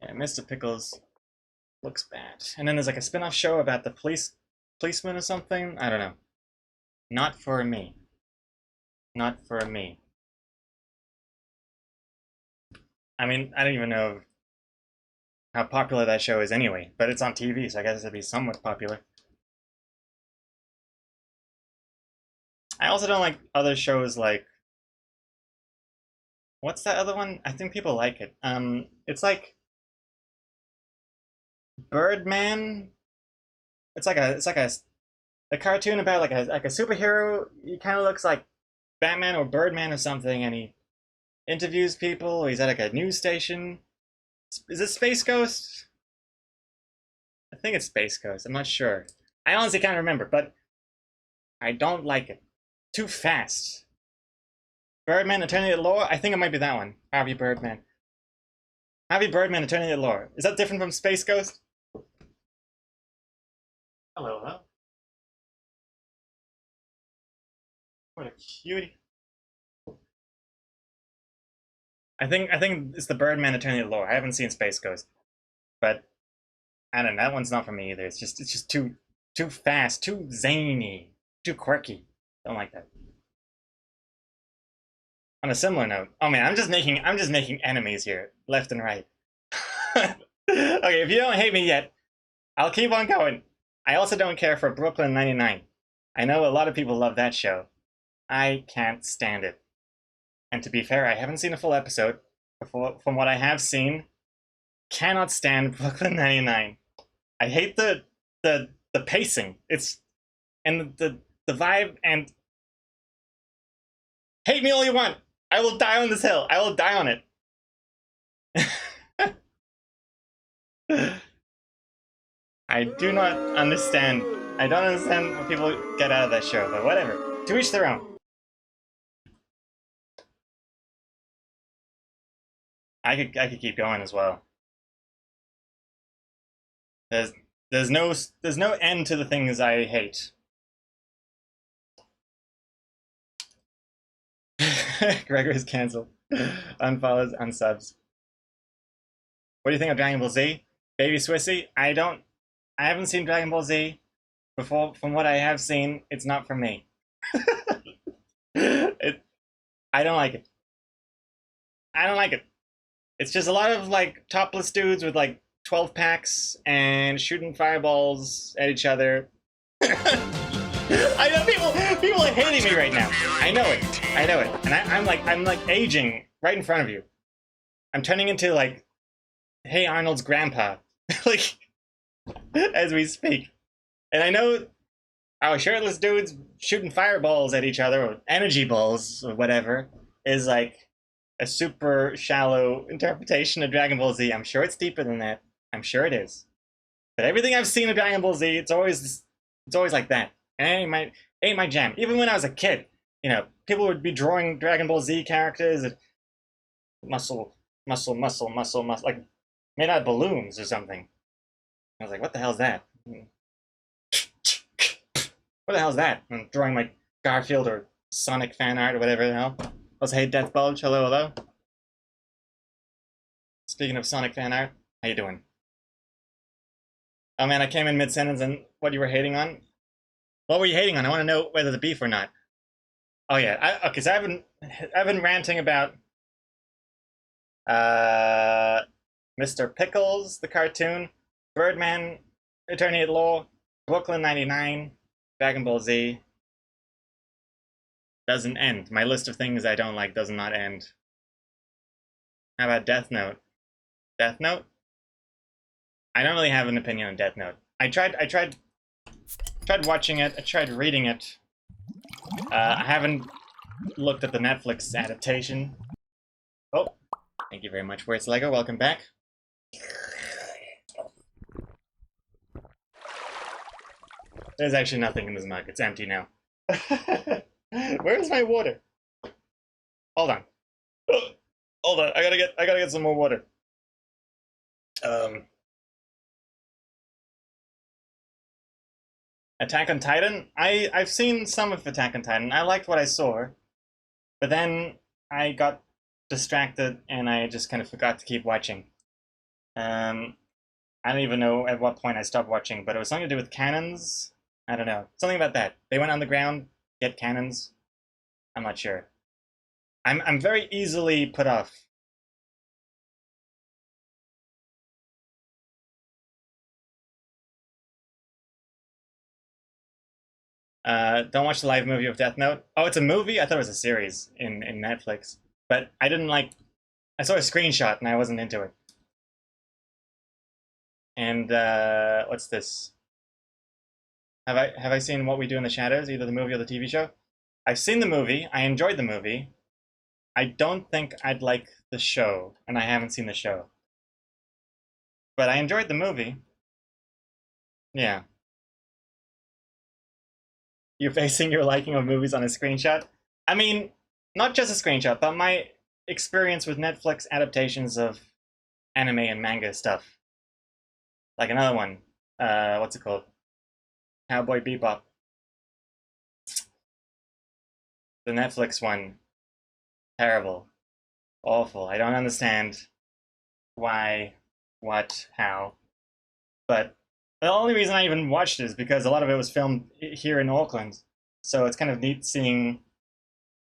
A: Yeah, Mr. Pickles looks bad. And then there's like a spin-off show about the policeman or something. I don't know. Not for me. Not for me. I mean, I don't even know how popular that show is anyway, but it's on TV, so I guess it'd be somewhat popular. I also don't like other shows like... What's that other one? I think people like it. It's like Birdman. It's like a cartoon about like a superhero. He kind of looks like Batman or Birdman or something, and he interviews people. He's at like a news station. Is it Space Ghost? I think it's Space Ghost. I'm not sure. I honestly can't remember, but I don't like it. Too fast. Birdman, Attorney at Law? I think it might be that one. Harvey Birdman. Harvey Birdman, Attorney at Law. Is that different from Space Ghost? Hello, hello. What a cutie. I think it's the Birdman, Attorney at Law. I haven't seen Space Ghost, but I don't know. That one's not for me either. It's just too fast, too zany, too quirky. Don't like that. On a similar note, oh man, I'm just making enemies here, left and right. Okay, if you don't hate me yet, I'll keep on going. I also don't care for Brooklyn 99. I know a lot of people love that show. I can't stand it. And to be fair, I haven't seen a full episode. From what I have seen, cannot stand Brooklyn 99. I hate the pacing. And the vibe, and hate me all you want. I will die on this hill. I will die on it. I do not understand. I don't understand what people get out of that show, but whatever. To each their own. I could keep going as well. There's no end to the things I hate. Gregory's canceled. Unfollows, unsubs. What do you think of Dragon Ball Z? Baby Swissy? I haven't seen Dragon Ball Z before. From what I have seen, it's not for me. I don't like it. I don't like it. It's just a lot of like topless dudes with like 12 packs and shooting fireballs at each other. I know people hating me right now. I know it. I know it. And I'm like aging right in front of you. I'm turning into like, Hey Arnold's grandpa, like as we speak. And I know our shirtless dudes shooting fireballs at each other, or energy balls, or whatever, is like a super shallow interpretation of Dragon Ball Z. I'm sure it's deeper than that. I'm sure it is. But everything I've seen of Dragon Ball Z, it's always like that. And it ain't my jam. Even when I was a kid, you know, people would be drawing Dragon Ball Z characters and muscle, like made out of balloons or something. I was like, what the hell's that? What the hell's that? I'm drawing like Garfield or Sonic fan art or whatever the hell. Also, hey Death Bulge, hello, hello. Speaking of Sonic fan art, how you doing? Oh man, I came in mid-sentence and what you were hating on? What were you hating on? I want to know whether the beef or not. Oh yeah, okay, so I've been ranting about Mr. Pickles, the cartoon, Birdman, Attorney at Law, Brooklyn 99, Dragon Ball Z. Doesn't end. My list of things I don't like does not end. How about Death Note? Death Note? I don't really have an opinion on Death Note. I tried watching it, I tried reading it. I haven't looked at the Netflix adaptation. Oh, thank you very much, Where's Lego, welcome back. There's actually nothing in this mug, it's empty now. Where's my water? Hold on. Hold on, I gotta get some more water. Attack on Titan? I've seen some of Attack on Titan. I liked what I saw, but then I got distracted and I just kind of forgot to keep watching. I don't even know at what point I stopped watching, but it was something to do with cannons. I don't know. Something about that. They went on the ground, get cannons. I'm not sure. I'm very easily put off. Don't watch the live movie of Death Note. Oh, it's a movie? I thought it was a series in Netflix. But I didn't like... I saw a screenshot and I wasn't into it. And, what's this? Have I seen What We Do in the Shadows, either the movie or the TV show? I've seen the movie. I enjoyed the movie. I don't think I'd like the show, and I haven't seen the show. But I enjoyed the movie. Yeah. You're basing your liking of movies on a screenshot? I mean, not just a screenshot, but my experience with Netflix adaptations of anime and manga stuff. Like another one. What's it called? Cowboy Bebop. The Netflix one. Terrible. Awful. I don't understand why, what, how. But the only reason I even watched it is because a lot of it was filmed here in Auckland. So it's kind of neat seeing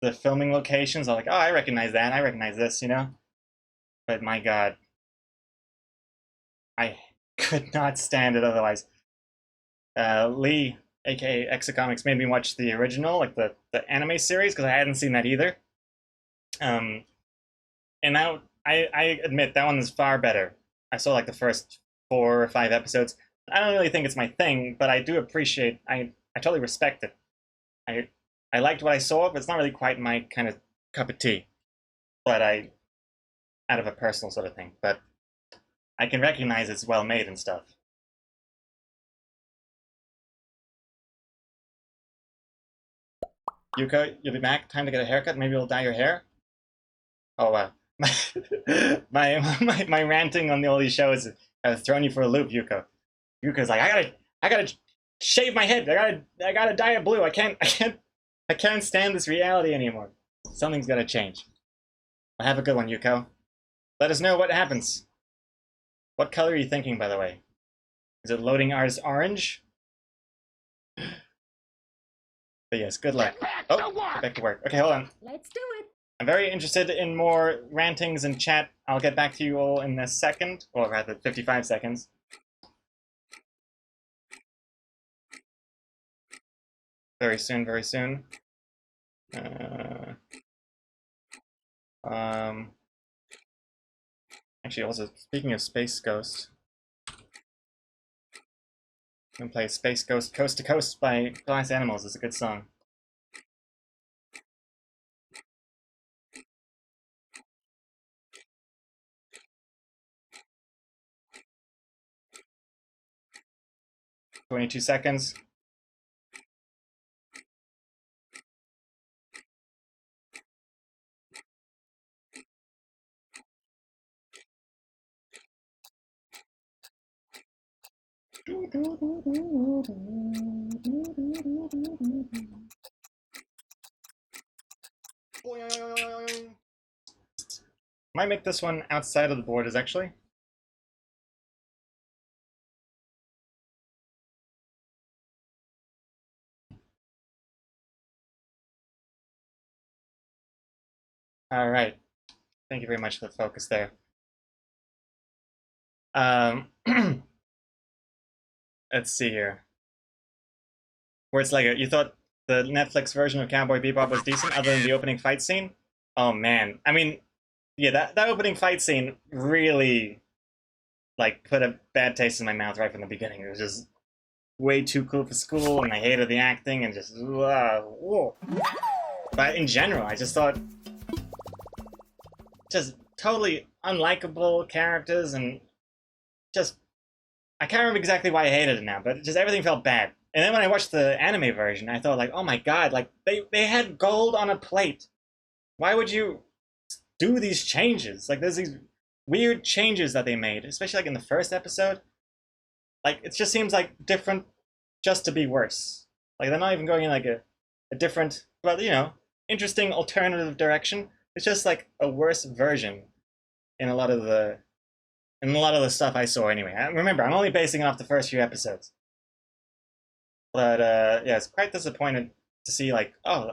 A: the filming locations. I'm like, oh, I recognize that. I recognize this, you know? But my God. I could not stand it otherwise. Lee, aka Exocomics, made me watch the original, like the anime series, because I hadn't seen that either. And now I admit that one is far better. I saw like the first 4 or 5 episodes. I don't really think it's my thing, but I do appreciate. I totally respect it. I liked what I saw, but it's not really quite my kind of cup of tea. But out of a personal sort of thing. But I can recognize it's well made and stuff. Yuko, you'll be back. Time to get a haircut. Maybe you'll dye your hair. Oh wow. my ranting on all these shows has thrown you for a loop, Yuko. Yuko's like, I gotta shave my head. I gotta dye it blue. I can't stand this reality anymore. Something's gotta change. Well, have a good one, Yuko. Let us know what happens. What color are you thinking, by the way? Is it loading as orange? But yes, good luck. Oh, get back to work. Okay, hold on.
D: Let's do it.
A: I'm very interested in more rantings and chat. I'll get back to you all in a second, or rather 55 seconds. Very soon, very soon. Uh, actually, also speaking of Space Ghost, I'm gonna play Space Ghost Coast to Coast by Glass Animals. It's a good song. "22 seconds. Might make this one outside of the borders, actually. All right. Thank you very much for the focus there. Let's see here. Where it's like you thought the Netflix version of Cowboy Bebop was decent, other than the opening fight scene. Oh man, I mean, yeah, that opening fight scene really like put a bad taste in my mouth right from the beginning. It was just way too cool for school, and I hated the acting, and just whoa. But in general, I just thought just totally unlikable characters, and just I can't remember exactly why I hated it now, but just everything felt bad. And then when I watched the anime version, I thought like, oh my god, like they had gold on a plate. Why would you do these changes? Like there's these weird changes that they made, especially like in the first episode. Like it just seems like different just to be worse. Like they're not even going in like a different, well, you know, interesting alternative direction. It's just like a worse version in a lot of the stuff I saw anyway. Remember, I'm only basing it off the first few episodes. But yeah, it's quite disappointed to see like, oh,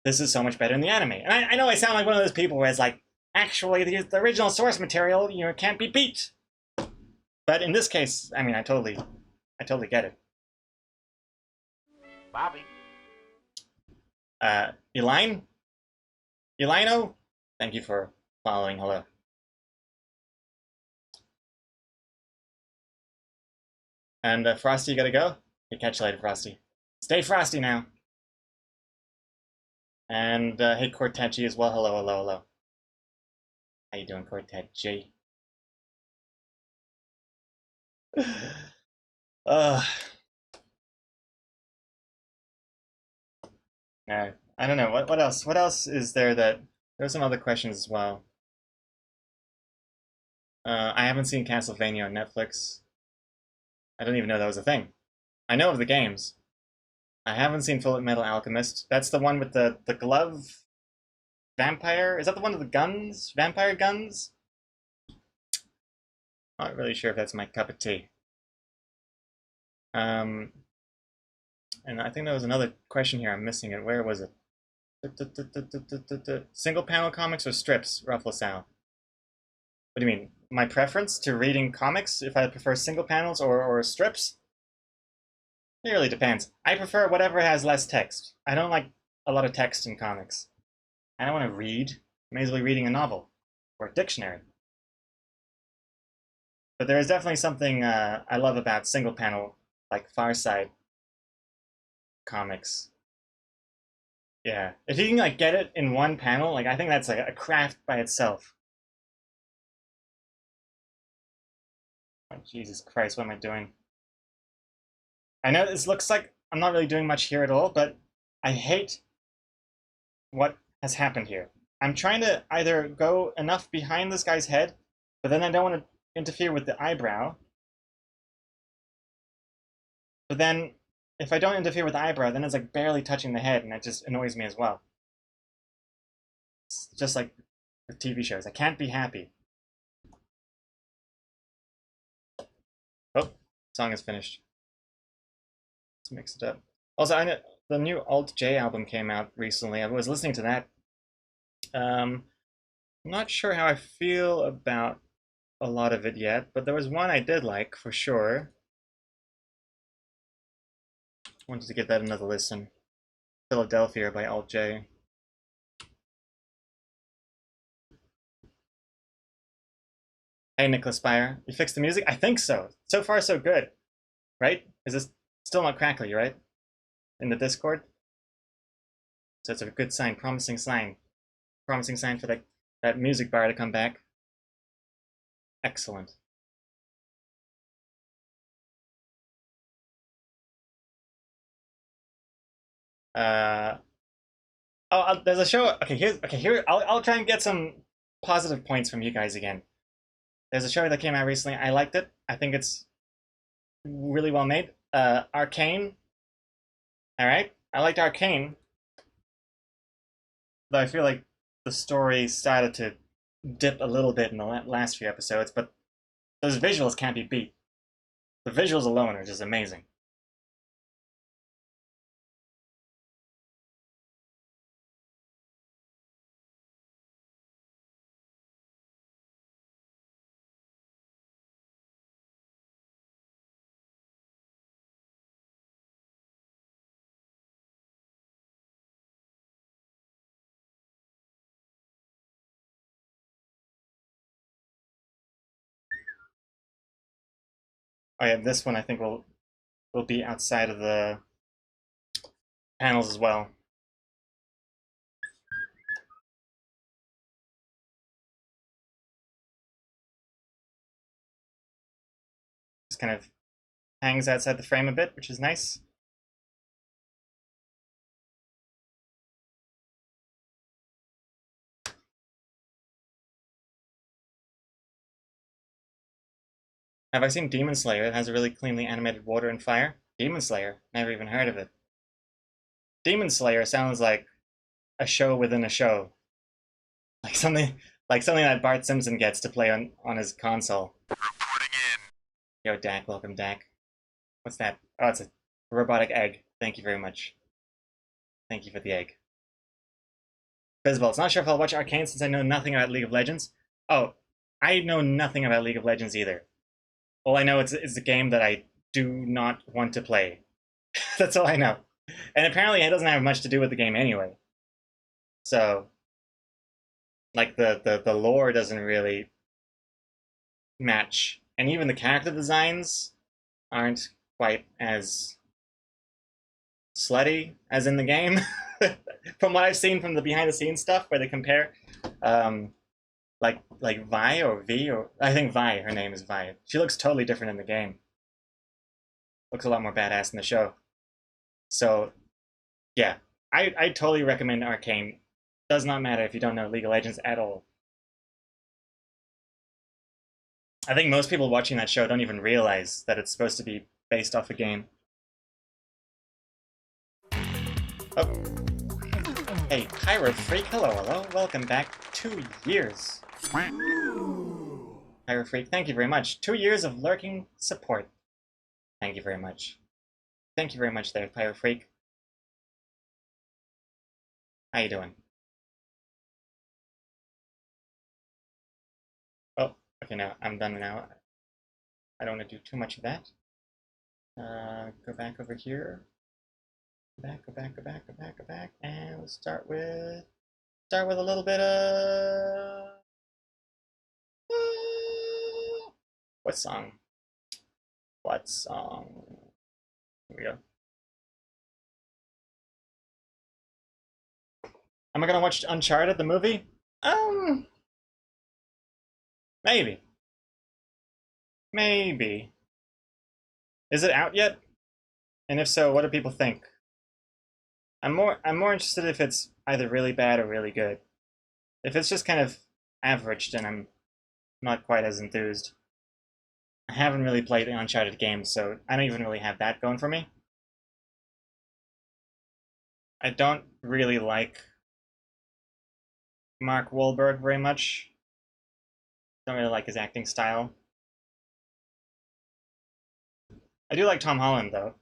A: this is so much better in the anime. And I know I sound like one of those people where it's like, actually, the original source material, you know, can't be beat. But in this case, I mean, I totally get it.
B: Bobby.
A: Eline? Elino? Thank you for following. Hello. And Frosty, you gotta go? Okay, catch you later, Frosty. Stay frosty now. And hey, Cortechi as well. Hello, hello, hello. How you doing, Cortechi? uh, I don't know. What else? What else is there that... There's some other questions as well. I haven't seen Castlevania on Netflix. I don't even know that was a thing. I know of the games. I haven't seen Full Metal Alchemist. That's the one with the glove vampire? Is that the one with the guns? Vampire guns? Not really sure if that's my cup of tea. And I think there was another question here. I'm missing it. Where was it? Single panel comics or strips, Ruffle Sal? What do you mean? My preference to reading comics, if I prefer single panels or strips? It really depends. I prefer whatever has less text. I don't like a lot of text in comics. I don't want to read. I'm easily reading a novel or a dictionary. But there is definitely something I love about single panel, like Far Side comics. Yeah, if you can like get it in one panel, like I think that's like a craft by itself. Oh, Jesus Christ, what am I doing? I know this looks like I'm not really doing much here at all, but I hate what has happened here. I'm trying to either go enough behind this guy's head, but then I don't want to interfere with the eyebrow. But then if I don't interfere with the eyebrow, then it's like barely touching the head, and that just annoys me as well. It's just like with TV shows. I can't be happy. Oh, song is finished. Let's mix it up. Also, I know the new Alt J album came out recently. I was listening to that. I'm not sure how I feel about a lot of it yet, but there was one I did like for sure. Wanted to give that another listen. Philadelphia by Alt J. Hey, Nicholas Spire. You fixed the music? I think so. So far, so good. Right? Is this still not crackly, right? In the Discord? So it's a good sign, promising sign. Promising sign for that music bar to come back. Excellent. There's a show. Okay, here. I'll try and get some positive points from you guys again. There's a show that came out recently. I liked it. I think it's really well made. Arcane. All right, I liked Arcane, though I feel like the story started to dip a little bit in the last few episodes, but those visuals can't be beat. The visuals alone are just amazing. Oh yeah, this one I think will be outside of the panels as well. Just kind of hangs outside the frame a bit, which is nice. Have I seen Demon Slayer? It has a really cleanly animated water and fire. Demon Slayer? Never even heard of it. Demon Slayer sounds like a show within a show. Like something that Bart Simpson gets to play on his console.
B: Reporting in.
A: Yo, Dak, welcome, Dak. What's that? Oh, it's a robotic egg. Thank you very much. Thank you for the egg. Bizballs, not sure if I'll watch Arcane since I know nothing about League of Legends. Oh, I know nothing about League of Legends either. All I know is a game that I do not want to play. That's all I know. And apparently it doesn't have much to do with the game anyway. So, like, the lore doesn't really match. And even the character designs aren't quite as slutty as in the game. From what I've seen from the behind the scenes stuff where they compare, like Vi or V, or I think Vi, her name is Vi. She looks totally different in the game. Looks a lot more badass in the show. So yeah, I totally recommend Arcane. Does not matter if you don't know League of Legends at all. I think most people watching that show don't even realize that it's supposed to be based off a game. Oh. Hey, Pyro Freak, hello. Welcome back. 2 years. Pyro Freak, thank you very much. 2 years of lurking support. Thank you very much. Thank you very much there, Pyro Freak. How you doing? Oh, okay, now I'm done now. I don't want to do too much of that. Go back over here. Go back, and let's start with a little bit of what song? What song? Here we go. Am I gonna watch Uncharted the movie? Maybe. Maybe. Is it out yet? And if so, what do people think? I'm more interested if it's either really bad or really good. If it's just kind of average, then I'm not quite as enthused. I haven't really played the Uncharted games, so I don't even really have that going for me. I don't really like Mark Wahlberg very much. Don't really like his acting style. I do like Tom Holland, though.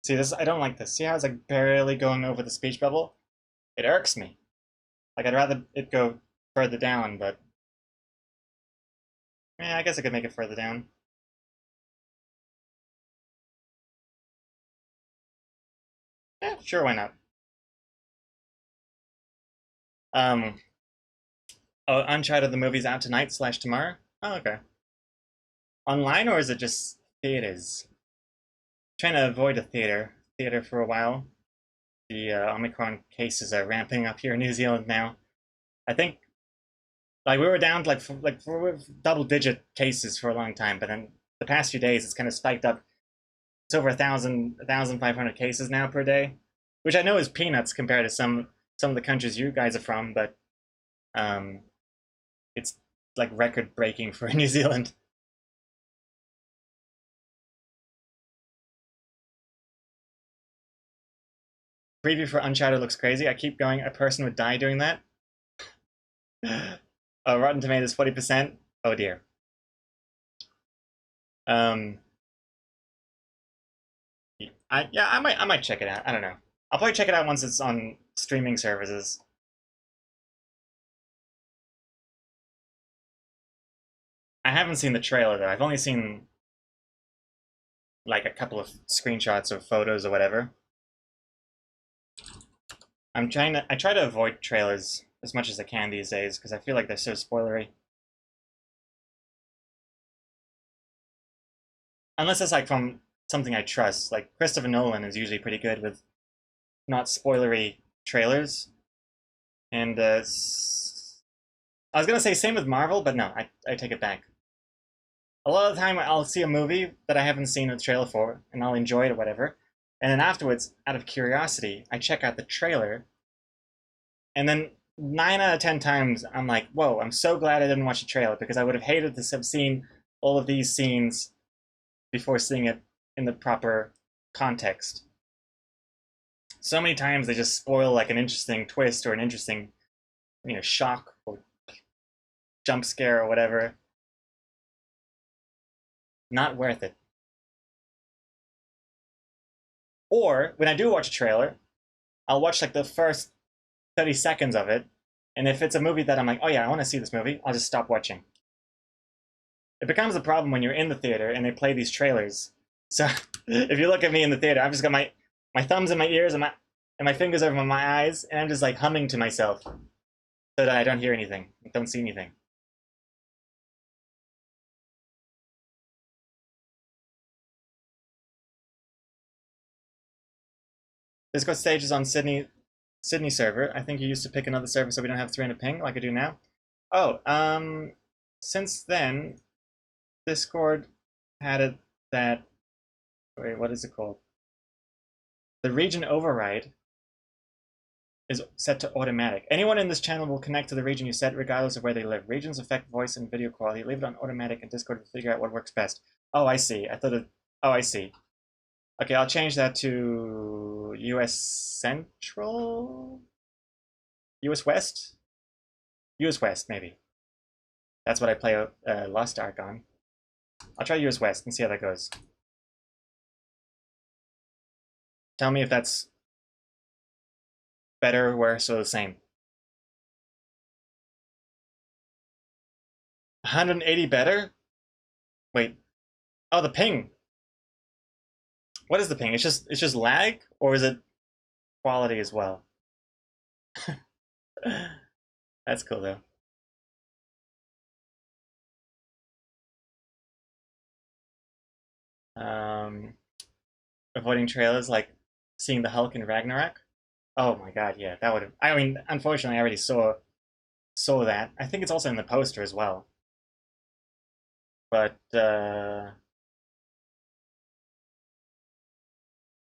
A: See this? I don't like this. See how it's like barely going over the speech bubble? It irks me. Like I'd rather it go further down, but yeah, I guess I could make it further down. Yeah, sure, why not? Um, oh, Uncharted the movie's out tonight / tomorrow. Oh, okay. Online or is it just theaters? Trying to avoid a theater for a while. The Omicron cases are ramping up here in New Zealand now. I think like we were down to for double-digit cases for a long time, but then the past few days it's kind of spiked up. It's over 1,500 cases now per day, which I know is peanuts compared to some of the countries you guys are from, but um, it's like record breaking for New Zealand. Preview for Uncharted looks crazy. I keep going. A person would die doing that. Rotten Tomatoes 40%. Oh dear. I might check it out. I don't know. I'll probably check it out once it's on streaming services. I haven't seen the trailer though. I've only seen like a couple of screenshots or photos or whatever. I try to avoid trailers as much as I can these days because I feel like they're so spoilery. Unless it's like from something I trust. Like Christopher Nolan is usually pretty good with not spoilery trailers. And I was gonna say same with Marvel, but no, I take it back. A lot of the time I'll see a movie that I haven't seen a trailer for, and I'll enjoy it or whatever. And then afterwards, out of curiosity, I check out the trailer, and then 9 out of 10 times I'm like, whoa, I'm so glad I didn't watch the trailer because I would have hated to have seen all of these scenes before seeing it in the proper context. So many times they just spoil like an interesting twist or an interesting, shock or jump scare or whatever. Not worth it. Or when I do watch a trailer, I'll watch like the first 30 seconds of it, and if it's a movie that I'm like, oh yeah, I want to see this movie, I'll just stop watching. It becomes a problem when you're in the theater and they play these trailers. So if you look at me in the theater, I've just got my thumbs in my ears and my fingers over my eyes, and I'm just like humming to myself so that I don't hear anything, don't see anything. Discord stage is on Sydney server. I think you used to pick another server so we don't have 300 ping like I do now. Oh, since then, Discord had it that, wait, what is it called? The region override is set to automatic. Anyone in this channel will connect to the region you set regardless of where they live. Regions affect voice and video quality. Leave it on automatic and Discord will figure out what works best. Oh, I see. Oh, I see. Okay, I'll change that to US Central? US West? US West, maybe. That's what I play Lost Ark on. I'll try US West and see how that goes. Tell me if that's better, worse, or the same. 180 better? Wait. Oh, the ping. What is the ping? It's just lag, or is it quality as well? That's cool though. Avoiding trailers like seeing the Hulk in Ragnarok. Oh my god, yeah, that would have. I mean, unfortunately, I already saw that. I think it's also in the poster as well. But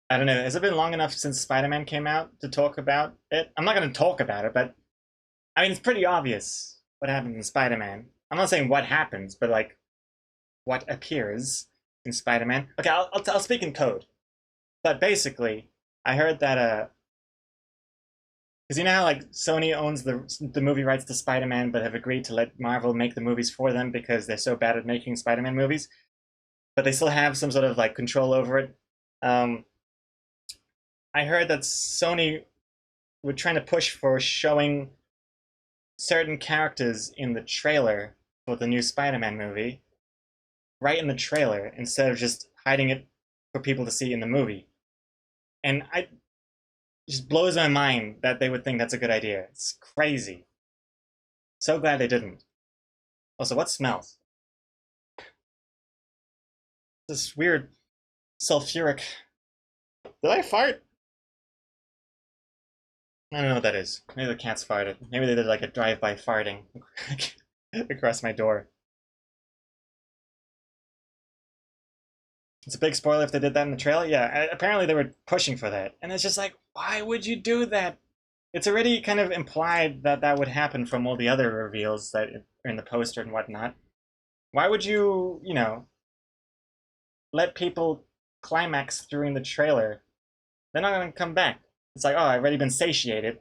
A: I don't know. Has it been long enough since Spider-Man came out to talk about it? I'm not going to talk about it, but I mean, it's pretty obvious what happens in Spider-Man. I'm not saying what happens, but like what appears in Spider-Man. Okay, I'll speak in code. But basically, I heard that because you know how like Sony owns the movie rights to Spider-Man, but have agreed to let Marvel make the movies for them because they're so bad at making Spider-Man movies, but they still have some sort of like control over it. I heard that Sony were trying to push for showing certain characters in the trailer for the new Spider-Man movie, right in the trailer, instead of just hiding it for people to see in the movie. And it just blows my mind that they would think that's a good idea. It's crazy. So glad they didn't. Also, what smells? This weird sulfuric. Did I fart? I don't know what that is. Maybe the cats farted. Maybe they did like a drive-by farting across my door. It's a big spoiler if they did that in the trailer. Yeah, apparently they were pushing for that. And it's just like, why would you do that? It's already kind of implied that that would happen from all the other reveals that are in the poster and whatnot. Why would you, let people climax during the trailer? They're not going to come back. It's like, oh, I've already been satiated.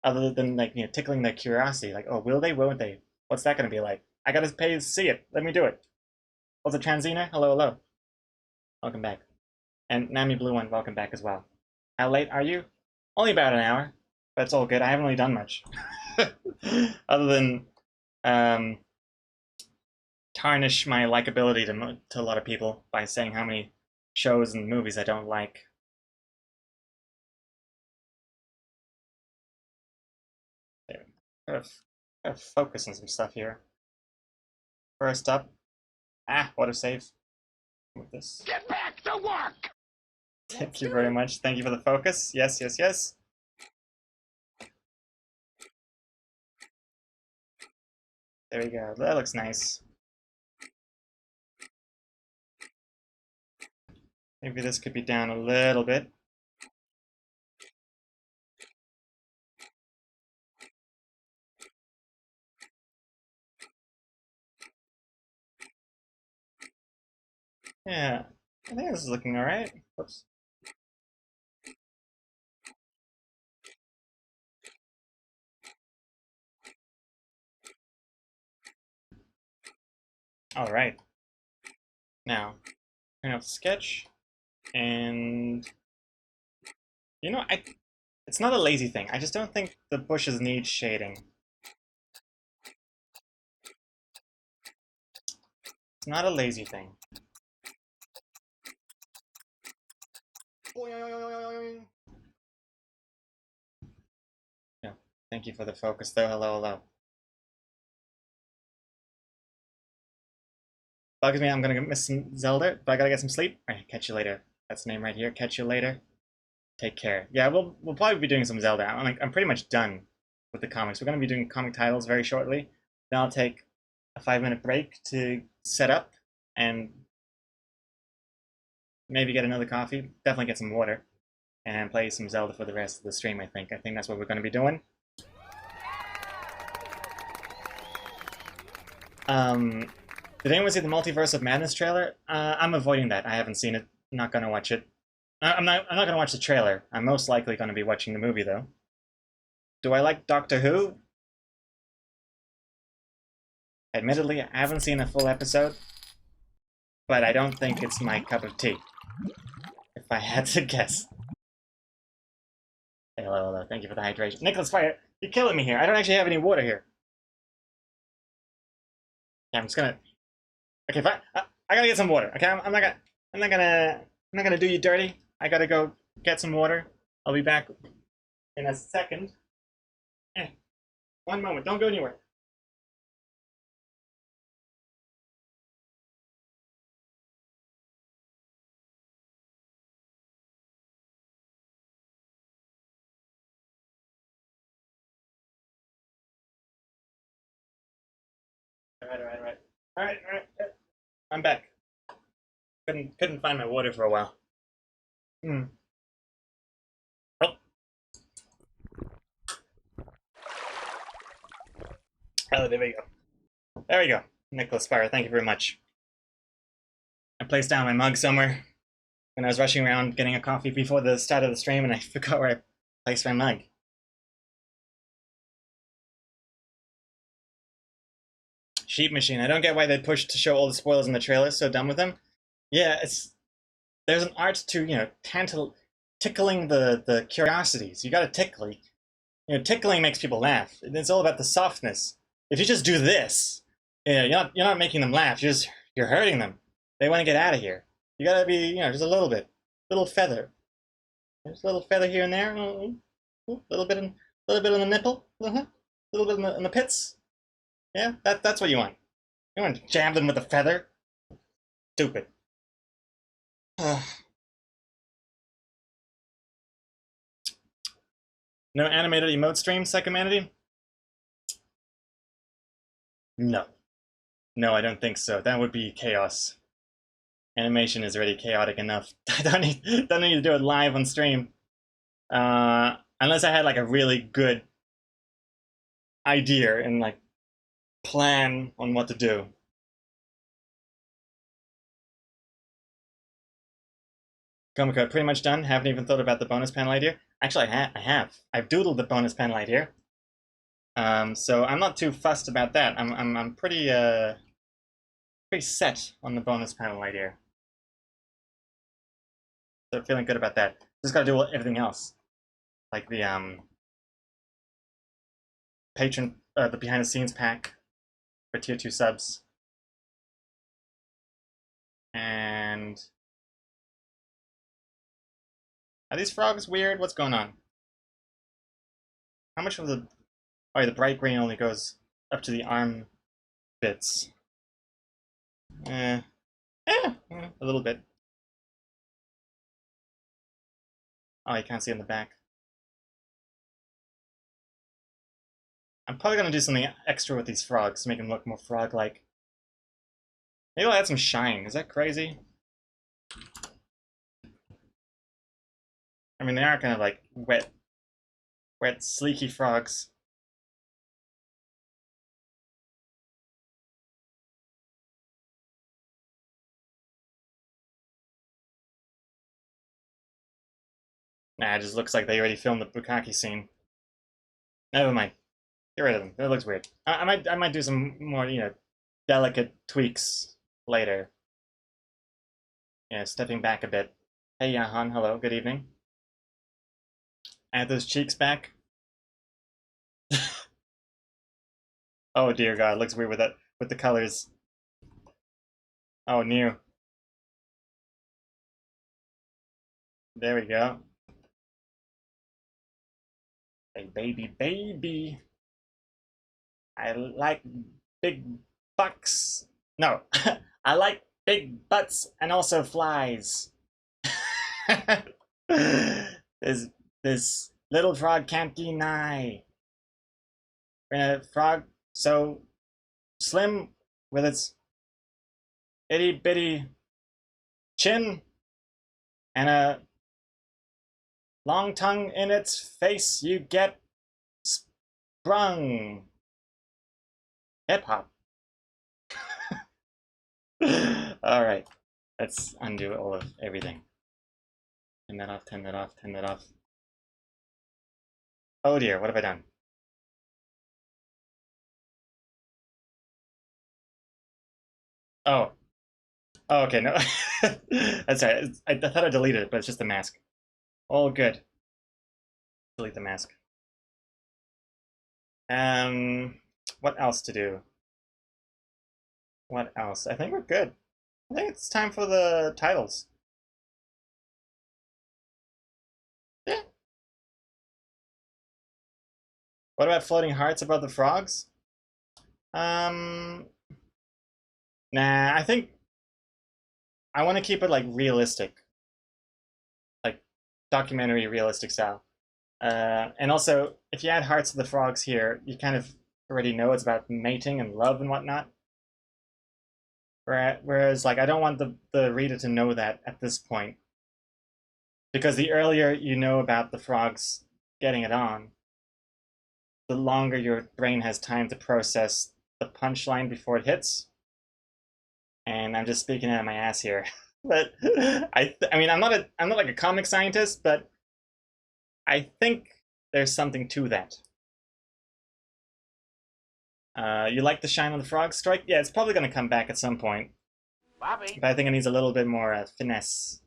A: Other than, like, tickling their curiosity. Like, oh, will they? Won't they? What's that going to be like? I got to pay to see it. Let me do it. What's a Transina? Hello, hello. Welcome back. And Nami Blue One, welcome back as well. How late are you? Only about an hour. But it's all good. I haven't really done much. Other than tarnish my likability to a lot of people by saying how many shows and movies I don't like. Gotta focus on some stuff here. First up, autosave. With this.
B: Get back to work!
A: Thank you very much. Thank you for the focus. Yes, yes, yes. There we go. That looks nice. Maybe this could be down a little bit. Yeah, I think this is looking all right. Whoops. All right. Now, turn off the sketch, and it's not a lazy thing. I just don't think the bushes need shading. It's not a lazy thing. Yeah, thank you for the focus though. Hello, hello. Bugs me, I'm gonna miss some Zelda, but I gotta get some sleep. Alright, catch you later. That's the name right here. Catch you later. Take care. Yeah, we'll probably be doing some Zelda. I'm pretty much done with the comics. We're gonna be doing comic titles very shortly. Then I'll take a 5-minute break to set up and maybe get another coffee. Definitely get some water and play some Zelda for the rest of the stream. I think that's what we're gonna be doing. Did anyone see the Multiverse of Madness trailer? I'm avoiding that. I haven't seen it. I'm not gonna watch it. I'm not gonna watch the trailer. I'm most likely gonna be watching the movie though. Do I like Doctor Who? Admittedly, I haven't seen a full episode, but I don't think it's my cup of tea. If I had to guess. Hey, hello, hello. Thank you for the hydration. Nicholas Fire, you're killing me here. I don't actually have any water here. Yeah, I'm just gonna. Okay, fine. I gotta get some water. Okay, I'm not gonna do you dirty. I gotta go get some water. I'll be back in a second. One moment. Don't go anywhere. All right. I'm back. Couldn't find my water for a while. Oh. Oh, there we go. There we go. Nicholas Spire, thank you very much. I placed down my mug somewhere when I was rushing around getting a coffee before the start of the stream, and I forgot where I placed my mug. Sheep Machine. I don't get why they pushed to show all the spoilers in the trailer. So done with them. Yeah, there's an art to tickling the curiosities. You gotta tickle. You know, tickling makes people laugh. It's all about the softness. If you just do this, you know, you're not making them laugh. You're hurting them. They want to get out of here. You gotta be, you know, just a little bit, little feather. There's a little feather here and there. A little bit on the nipple. A little bit in the pits. Yeah, that's what you want. You want to jab them with a feather. Stupid. No animated emote stream, Psychomanity? No. No, I don't think so. That would be chaos. Animation is already chaotic enough. I don't need to do it live on stream. Unless I had like a really good idea and like plan on what to do. Komiko, pretty much done. Haven't even thought about the bonus panel idea. Actually, I have. I've doodled the bonus panel idea. So I'm not too fussed about that. I'm pretty set on the bonus panel idea. So feeling good about that. Just gotta do everything else, like the patron, the behind the scenes pack for tier 2 subs, and are these frogs weird? What's going on? How much of the oh, the bright green only goes up to the arm bits. A little bit. Oh, you can't see in the back. I'm probably gonna do something extra with these frogs to make them look more frog-like. Maybe I'll add some shine. Is that crazy? I mean, they are kind of like wet, sleeky frogs. Nah, it just looks like they already filmed the Bukkake scene. Never mind. Get rid of them. That looks weird. I might do some more, you know, delicate tweaks later. Yeah, stepping back a bit. Hey, Yahan. Hello. Good evening. Add those cheeks back. Oh dear God, it looks weird with that with the colors. Oh, new. There we go. Hey, baby. I like big bucks. No, I like big butts and also flies. this little frog can't deny. When a frog so slim with its itty bitty chin and a long tongue in its face, you get sprung. Hip hop. All right, let's undo all of everything. Turn that off, turn that off, turn that off. Oh dear, what have I done? Oh. Oh, okay, no. That's right. I thought I deleted it, but it's just the mask. All good. Delete the mask. What else to do? What else? I think we're good. I think it's time for the titles. Yeah. What about floating hearts above the frogs? Nah, I think I want to keep it like realistic, like documentary realistic style. And also, if you add hearts to the frogs here, you kind of already know it's about mating and love and whatnot. Whereas, like, I don't want the reader to know that at this point. Because the earlier you know about the frogs getting it on, the longer your brain has time to process the punchline before it hits. And I'm just speaking out of my ass here. But I mean, I'm not like a comic scientist, but I think there's something to that. You like the shine on the frog strike? Yeah, it's probably going to come back at some point.
B: Bobby.
A: But I think it needs a little bit more finessing.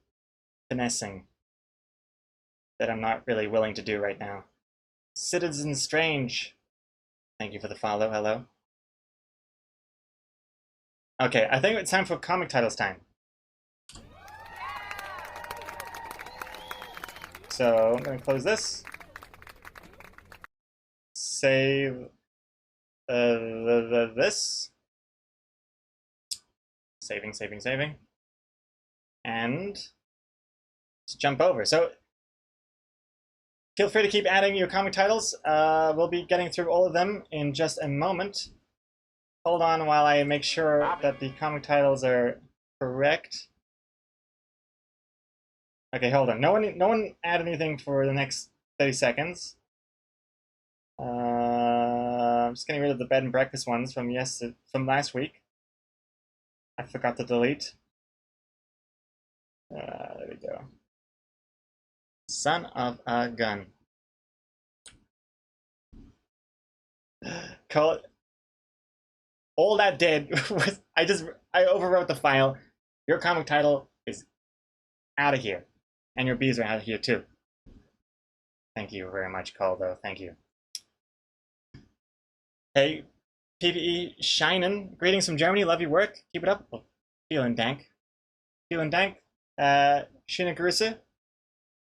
A: that I'm not really willing to do right now. Citizen Strange. Thank you for the follow. Hello. Okay, I think it's time for comic titles time. So I'm going to close this. Save this. Saving. And let's jump over. So feel free to keep adding your comic titles. We'll be getting through all of them in just a moment. Hold on while I make sure that the comic titles are correct. Okay, hold on. No one add anything for the next 30 seconds. I'm just getting rid of the bed and breakfast ones from last week. I forgot to delete. There we go. Son of a gun. Call it. All that did was I overwrote the file. Your comic title is out of here. And your B's are out of here too. Thank you very much, Cole, though. Thank you. Hey, PvE Shinen. Greetings from Germany. Love your work. Keep it up. Oh, vielen Dank. Vielen Dank. Schöne Grüße.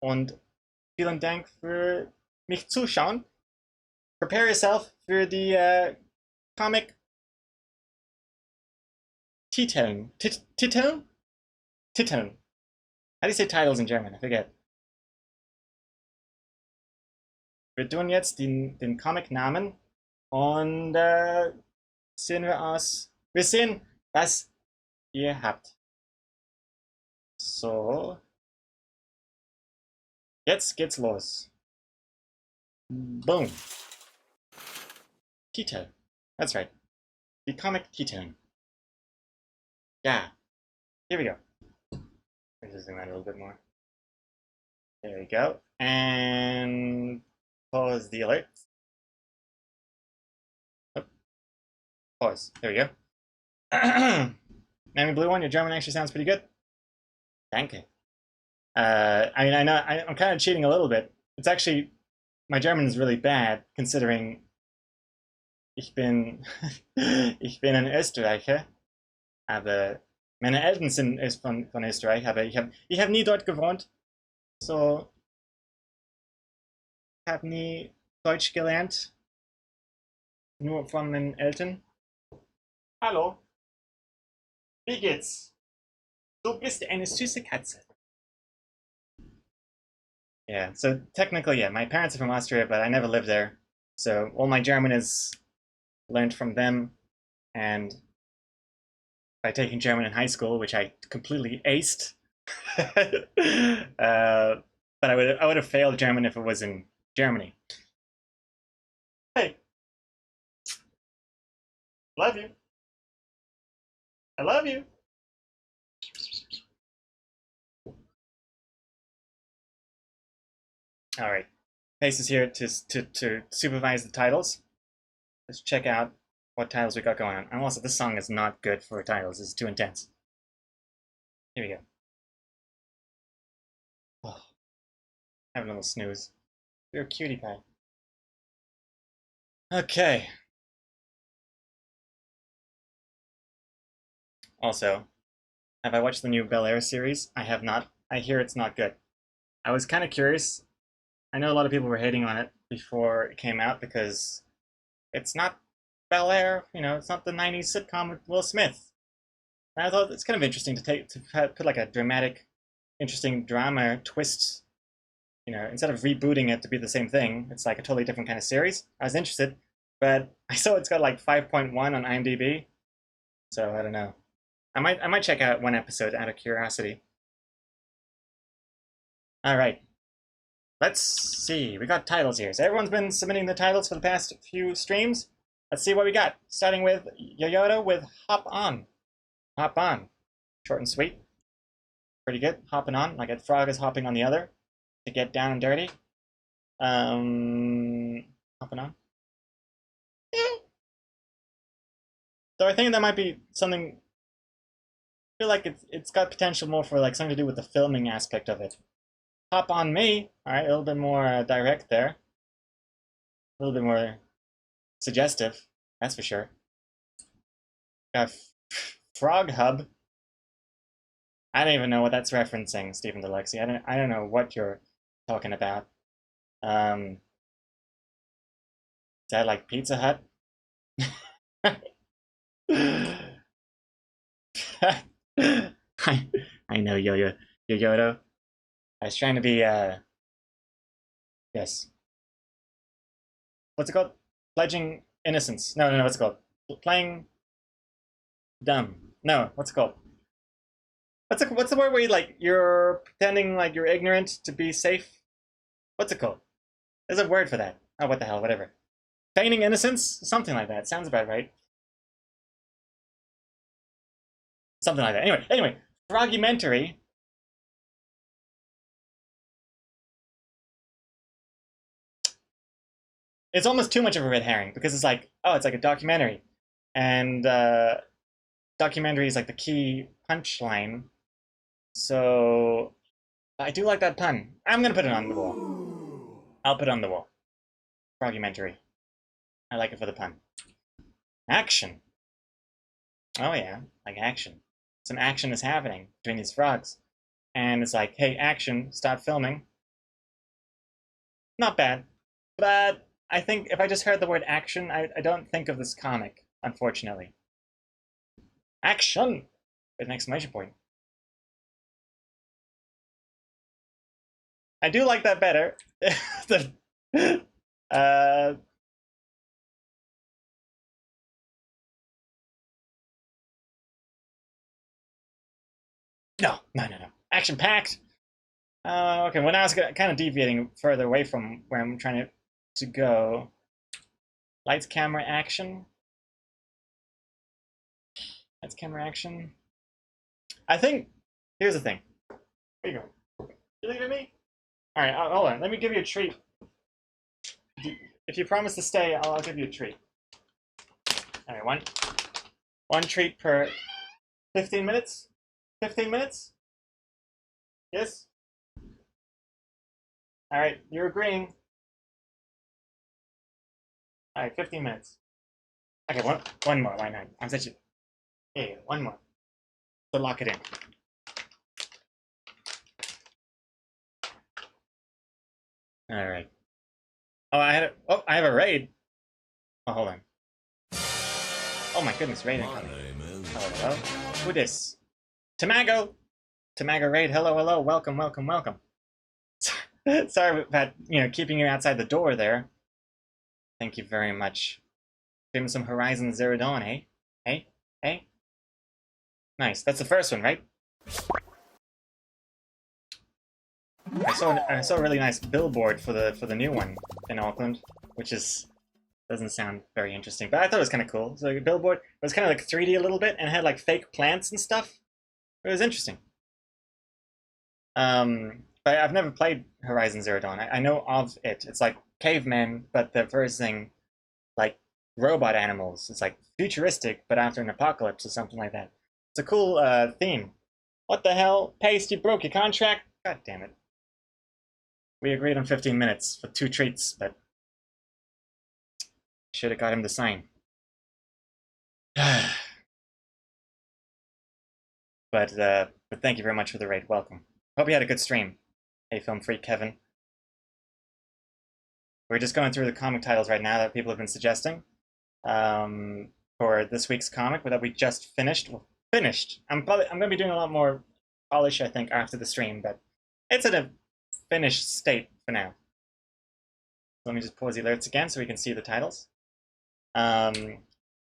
A: Und vielen Dank für mich zuschauen. Prepare yourself for the comic Titeln. Titeln? Titeln. How do you say titles in German? I forget. Wir tun jetzt den Comic-Namen und sehen wir aus. Wir sehen, was ihr habt. So. Jetzt geht's los. Boom. Titel. That's right. The comic Titeln. Yeah. Here we go. Let me just zoom out a little bit more. There we go. And pause the alert. Oh. Pause. There we go. Mammy Blue One, your German actually sounds pretty good. Danke. I mean, I'm kind of cheating a little bit. It's actually, my German is really bad, considering ich bin ein Österreicher, aber meine Eltern sind von Österreich, aber ich hab nie dort gewohnt, so ich habe nie Deutsch gelernt, nur von meinen Eltern. Hallo, wie geht's? Du bist eine süße Katze. Yeah, so technically, yeah, my parents are from Austria, but I never lived there, so all my German is learned from them, and by taking German in high school, which I completely aced. But I would have failed German if it was in Germany. Hey, love you. I love you. All right, Pace is here to supervise the titles. Let's check out what titles we got going on. And also, this song is not good for titles. It's too intense. Here we go. Oh, have a little snooze. You're a cutie pie. Okay. Also, have I watched the new Bel Air series? I have not. I hear it's not good. I was kind of curious. I know a lot of people were hating on it before it came out because it's not Bel Air, you know, it's not the 90s sitcom with Will Smith. And I thought it's kind of interesting to put like a dramatic, interesting drama twist, you know, instead of rebooting it to be the same thing, it's like a totally different kind of series. I was interested, but I saw it's got like 5.1 on IMDb, so I don't know. I might check out one episode out of curiosity. All right. Let's see. We got titles here. So everyone's been submitting the titles for the past few streams. Let's see what we got. Starting with Yoyoda with Hop On. Hop On. Short and sweet. Pretty good. Hopping on. Like a frog is hopping on the other to get down and dirty. Hopping on. Yeah. So I think that might be something. I feel like it's got potential more for like something to do with the filming aspect of it. Hop on me. All right, a little bit more direct there. A little bit more suggestive, that's for sure. Got Frog Hub. I don't even know what that's referencing, Stephen Deluxy. I don't know what you're talking about. Is that like Pizza Hut? I know Yoyoto. I was trying to be yes. What's it called? Pledging innocence. No, what's it called? Playing dumb. No, what's it called? What's the word where you're pretending like you're ignorant to be safe? What's it called? There's a word for that. Oh, what the hell, whatever. Feigning innocence? Something like that. Sounds about right. Something like that. Anyway, Froggymentary. It's almost too much of a red herring because it's like, oh, it's like a documentary. And documentary is like the key punchline. So I do like that pun. I'm gonna put it on the wall. I'll put it on the wall. Froggymentary. I like it for the pun. Action. Oh yeah, like action. Some action is happening between these frogs. And it's like, hey, action, stop filming. Not bad. But I think if I just heard the word action, I don't think of this comic, unfortunately. Action! With an exclamation point. I do like that better. No. Action packed. Okay, well now it's kind of deviating further away from where I'm trying to go. Lights, camera, action. Lights, camera, action. I think, here's the thing. Here you go. You leaving me? All right, hold on. Let me give you a treat. If you promise to stay, I'll give you a treat. All right, one treat per 15 minutes. 15 minutes? Yes? All right, you're agreeing. All right, 15 minutes. Okay, one more. Why not? I'm such a... Yeah, one more. To lock it in. All right. Oh, I have a raid. Oh, hold on. Oh my goodness, raid incoming. Hello. Who this? Tamago! Tamago raid. Hello. Welcome. Sorry about keeping you outside the door there. Thank you very much. Doing some Horizon Zero Dawn, eh? Hey? Nice. That's the first one, right? I saw a really nice billboard for the new one in Auckland, which doesn't sound very interesting, but I thought it was kind of cool. So the billboard, it was kind of like 3D a little bit, and had like fake plants and stuff. It was interesting. But I've never played Horizon Zero Dawn. I know of it. It's like cavemen, but they're versing like robot animals. It's like futuristic, but after an apocalypse or something like that. It's a cool theme. What the hell? Paste, you broke your contract? God damn it. We agreed on 15 minutes for 2 treats, but should have got him to sign. But thank you very much for the raid. Welcome. Hope you had a good stream. Hey, Film Freak Kevin. We're just going through the comic titles right now that people have been suggesting for this week's comic that we just finished. Well, finished. I'm going to be doing a lot more polish, I think, after the stream, but it's in a finished state for now. Let me just pause the alerts again so we can see the titles.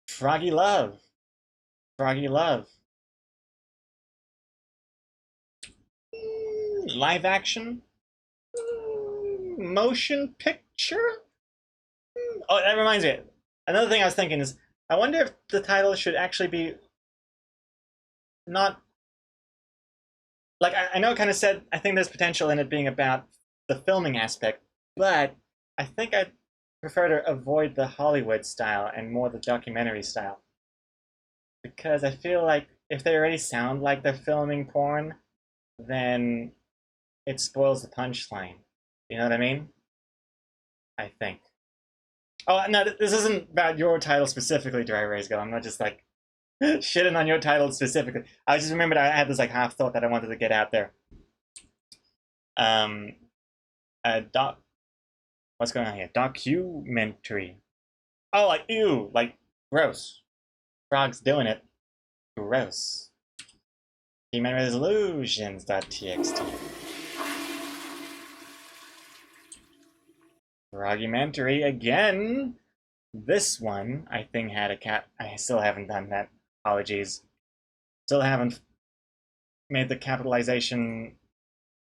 A: Froggy Love. Live action. Motion picture. Oh, that reminds me. Another thing I was thinking is, I wonder if the title should actually be not like I know it kind of said. I think there's potential in it being about the filming aspect, but I think I'd prefer to avoid the Hollywood style and more the documentary style, because I feel like if they already sound like they're filming porn, then it spoils the punchline. You know what I mean? I think. Oh, no, this isn't about your title specifically, Dry Erase Girl. I'm not just like shitting on your title specifically. I just remembered I had this like half thought that I wanted to get out there. What's going on here? Documentary. Oh, like ew, like gross. Frogs doing it. Gross. Human resolutions.txt. Froggymentary again. This one, I think, had a cat. I still haven't done that. Apologies. Still haven't made the capitalization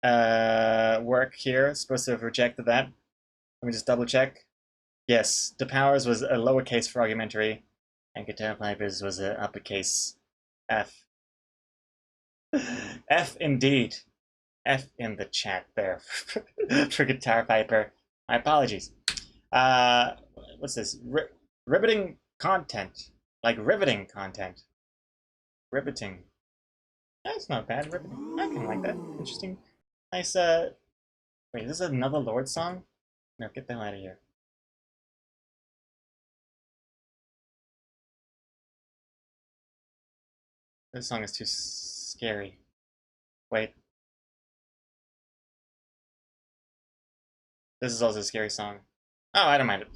A: work here. Supposed to have rejected that. Let me just double check. Yes, the Powers was a lowercase froggymentary, and Guitar Pipers was a uppercase F. F indeed. F in the chat there for Guitar Piper. My apologies. What's this? Riveting content. Like riveting content. Riveting. That's not bad. Riveting. I kind of like that. Interesting. Nice, wait, is this another Lorde song? No, get the hell out of here. This song is too scary. Wait. This is also a scary song. Oh, I don't mind it.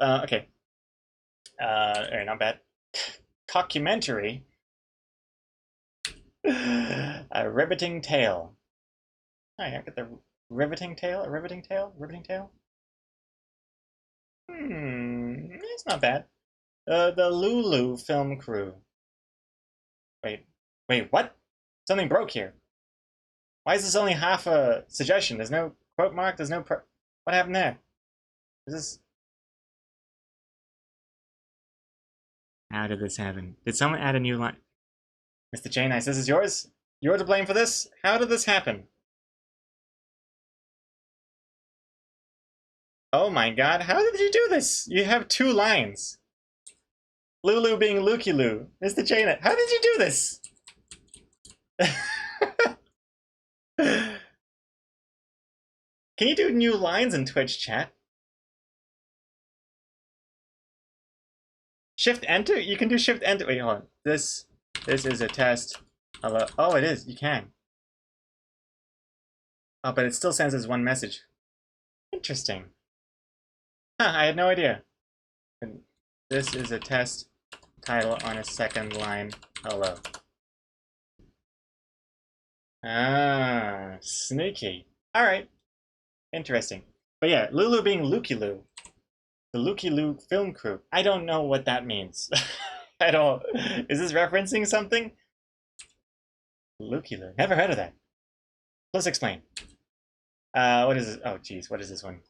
A: Okay. Alright, not bad. Cockumentary. A riveting tale. Alright, I got the riveting tale. A riveting tale? Riveting tale? It's not bad. The Lulu film crew. Wait, what? Something broke here. Why is this only half a suggestion? There's no quote mark, there's no what happened there? Is this... How did this happen? Did someone add a new line? Mr. J Nice, this is yours? You're to blame for this? How did this happen? Oh my god, how did you do this? You have 2 lines. Lulu being Lukey Lou. Mr. J Nice, how did you do this? Can you do new lines in Twitch chat? Shift enter? You can do shift enter. Wait, hold on. This is a test. Hello. Oh, it is. You can. Oh, but it still sends as one message. Interesting. Huh, I had no idea. And this is a test title on a second line. Hello. Ah, sneaky. Alright. Interesting. But yeah, Lulu being Lukey Lou. The Lukey Lou film crew. I don't know what that means at all. Is this referencing something? Lukey Lou. Never heard of that. Let's explain. What is this? Oh, geez. What is this one?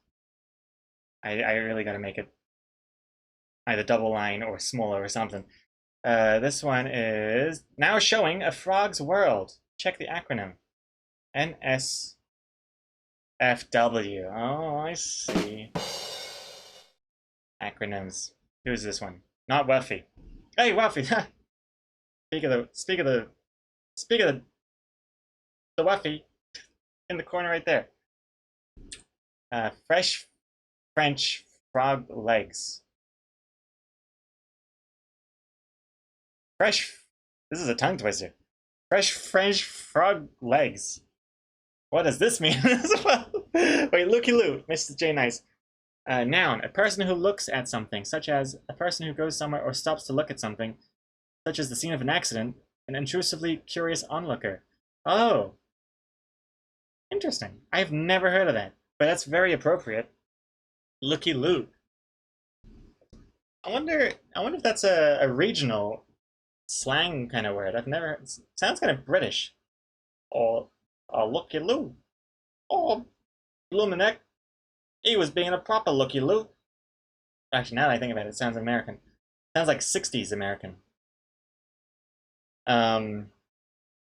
A: I really gotta make it either double line or smaller or something. This one is now showing A Frog's World. Check the acronym. NSFW. Oh, I see. Acronyms. Who's this one? Not Wuffy. Hey, Wuffy. Speak of the Wuffy in the corner right there. Fresh French frog legs. Fresh. This is a tongue twister. Fresh French frog legs. What does this mean as well? Wait, Lukey Lou, Mr. J Nice. Noun, a person who looks at something, such as a person who goes somewhere or stops to look at something, such as the scene of an accident, an intrusively curious onlooker. Oh. Interesting. I've never heard of that, but that's very appropriate. Lukey Lou. I wonder if that's a regional slang kind of word. I've never heard. It sounds kind of British. Or Lukey Lou. Or Luminek. He was being a proper Lukey Lou. Actually, now that I think about it, it sounds American. Sounds like 60s American.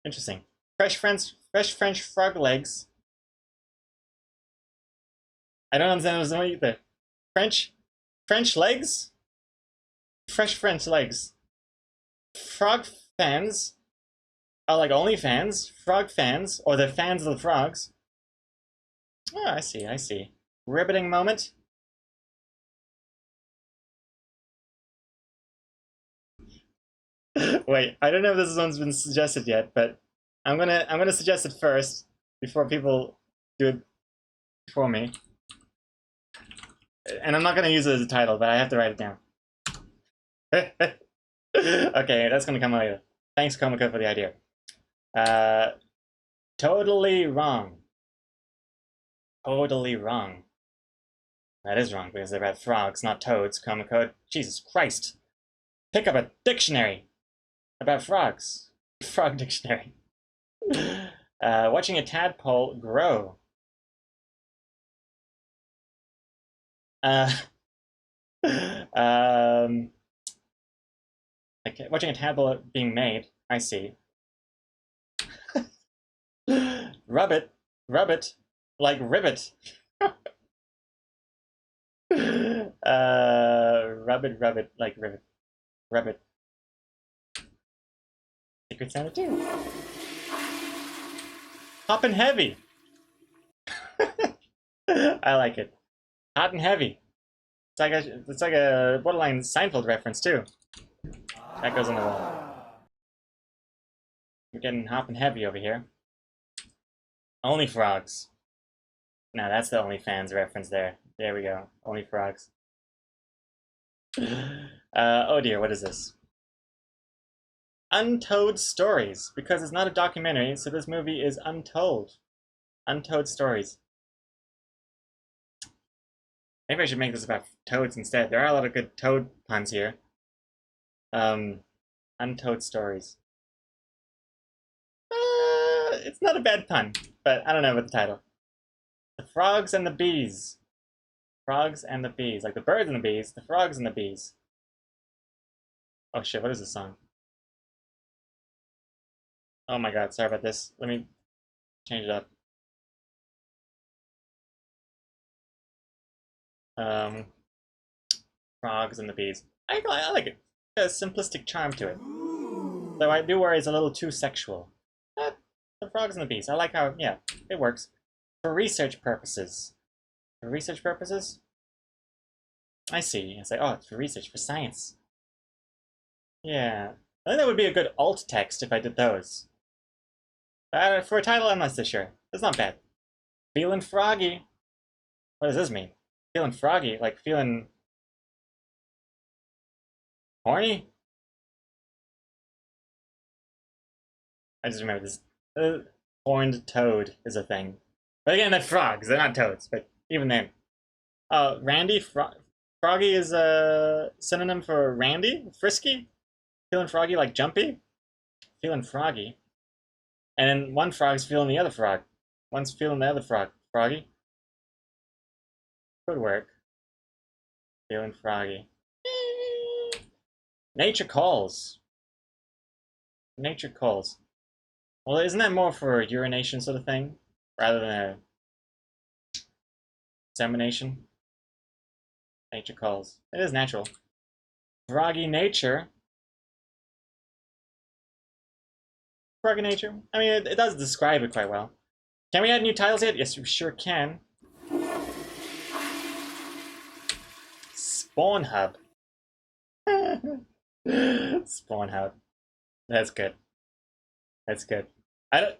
A: Interesting. Fresh French frog legs. I don't understand what either. French legs? Fresh French legs. Frog fans are like OnlyFans. Frog fans, or the fans of the frogs. Oh, I see, I see. Riveting moment. Wait, I don't know if this one's been suggested yet, but I'm gonna suggest it first before people do it before me. And I'm not gonna use it as a title, but I have to write it down. Okay, that's gonna come later. Thanks, Komiko, for the idea. Totally wrong. Totally wrong. That is wrong because they're about frogs, not toads, Komiko. Jesus Christ. Pick up a dictionary about frogs. Frog dictionary. Watching a tadpole grow. Okay, watching a tadpole being made. I see. Rub it, like ribbit. Rub it like ribbit. Rub it. Secret Santa 2. Hot and heavy. I like it. Hot and heavy. It's like a borderline Seinfeld reference too. That goes on the wall. We're getting hot and heavy over here. Only frogs. No, that's the OnlyFans reference there. There we go. Only frogs. Oh dear, what is this? Untold Stories. Because it's not a documentary, so this movie is untold. Untold Stories. Maybe I should make this about toads instead. There are a lot of good toad puns here. Untold Stories. It's not a bad pun, but I don't know about the title. The Frogs and the Bees. Frogs and the Bees. Like the birds and the bees, the frogs and the bees. Oh shit, what is this song? Oh my god, sorry about this. Let me change it up. Frogs and the Bees. I like it. It has a simplistic charm to it. Though I do worry it's a little too sexual. The Frogs and the Bees. I like how, yeah, it works. For research purposes. For research purposes? I see. It's like, oh, it's for research, for science. Yeah. I think that would be a good alt text if I did those. For a title, I'm not so sure. It's not bad. Feeling froggy. What does this mean? Feeling froggy? Like feeling horny? I just remember this. Horned toad is a thing. But again, they're frogs. They're not toads, but even then. Randy? Froggy is a synonym for Randy? Frisky? Feeling froggy like jumpy? Feeling froggy. And then one frog's feeling the other frog. One's feeling the other frog. Froggy? Good work. Feeling froggy. Nature calls. Nature calls. Well, isn't that more for a urination sort of thing? Rather than a insemination? Nature calls. It is natural. Froggy nature. Froggy nature. I mean, it does describe it quite well. Can we add new titles yet? Yes, we sure can. Spawn Hub. Spawn Hub. That's good. That's good. I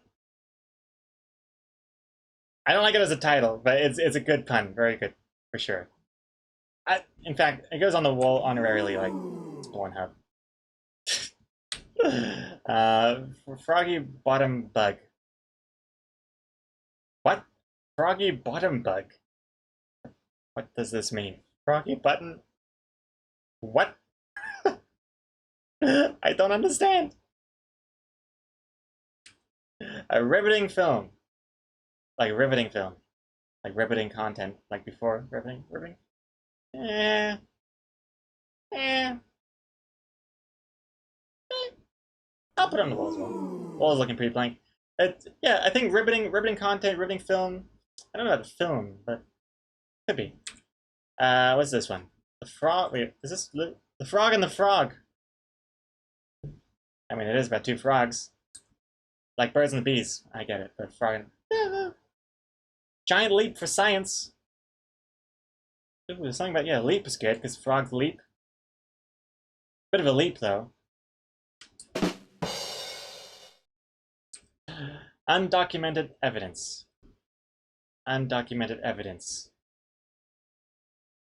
A: don't like it as a title, but it's a good pun. Very good, for sure. In fact, it goes on the wall honorarily, like Spawn Hub. Froggy Bottom Bug. What? Froggy Bottom Bug? What does this mean? Froggy Button? What? I don't understand. A riveting film. Like riveting film. Like riveting content. Like before riveting? Riveting? I'll put it on the wall as well. Wall's looking pretty blank. Yeah, I think riveting content, riveting film. I don't know about the film, but could be. What's this one? The frog. Wait, is this the frog and the frog? I mean, it is about two frogs, like birds and the bees. I get it, but frog and Giant leap for science. Ooh, there's something about, yeah, leap is good, because frogs leap. Bit of a leap, though. Undocumented evidence. Undocumented evidence.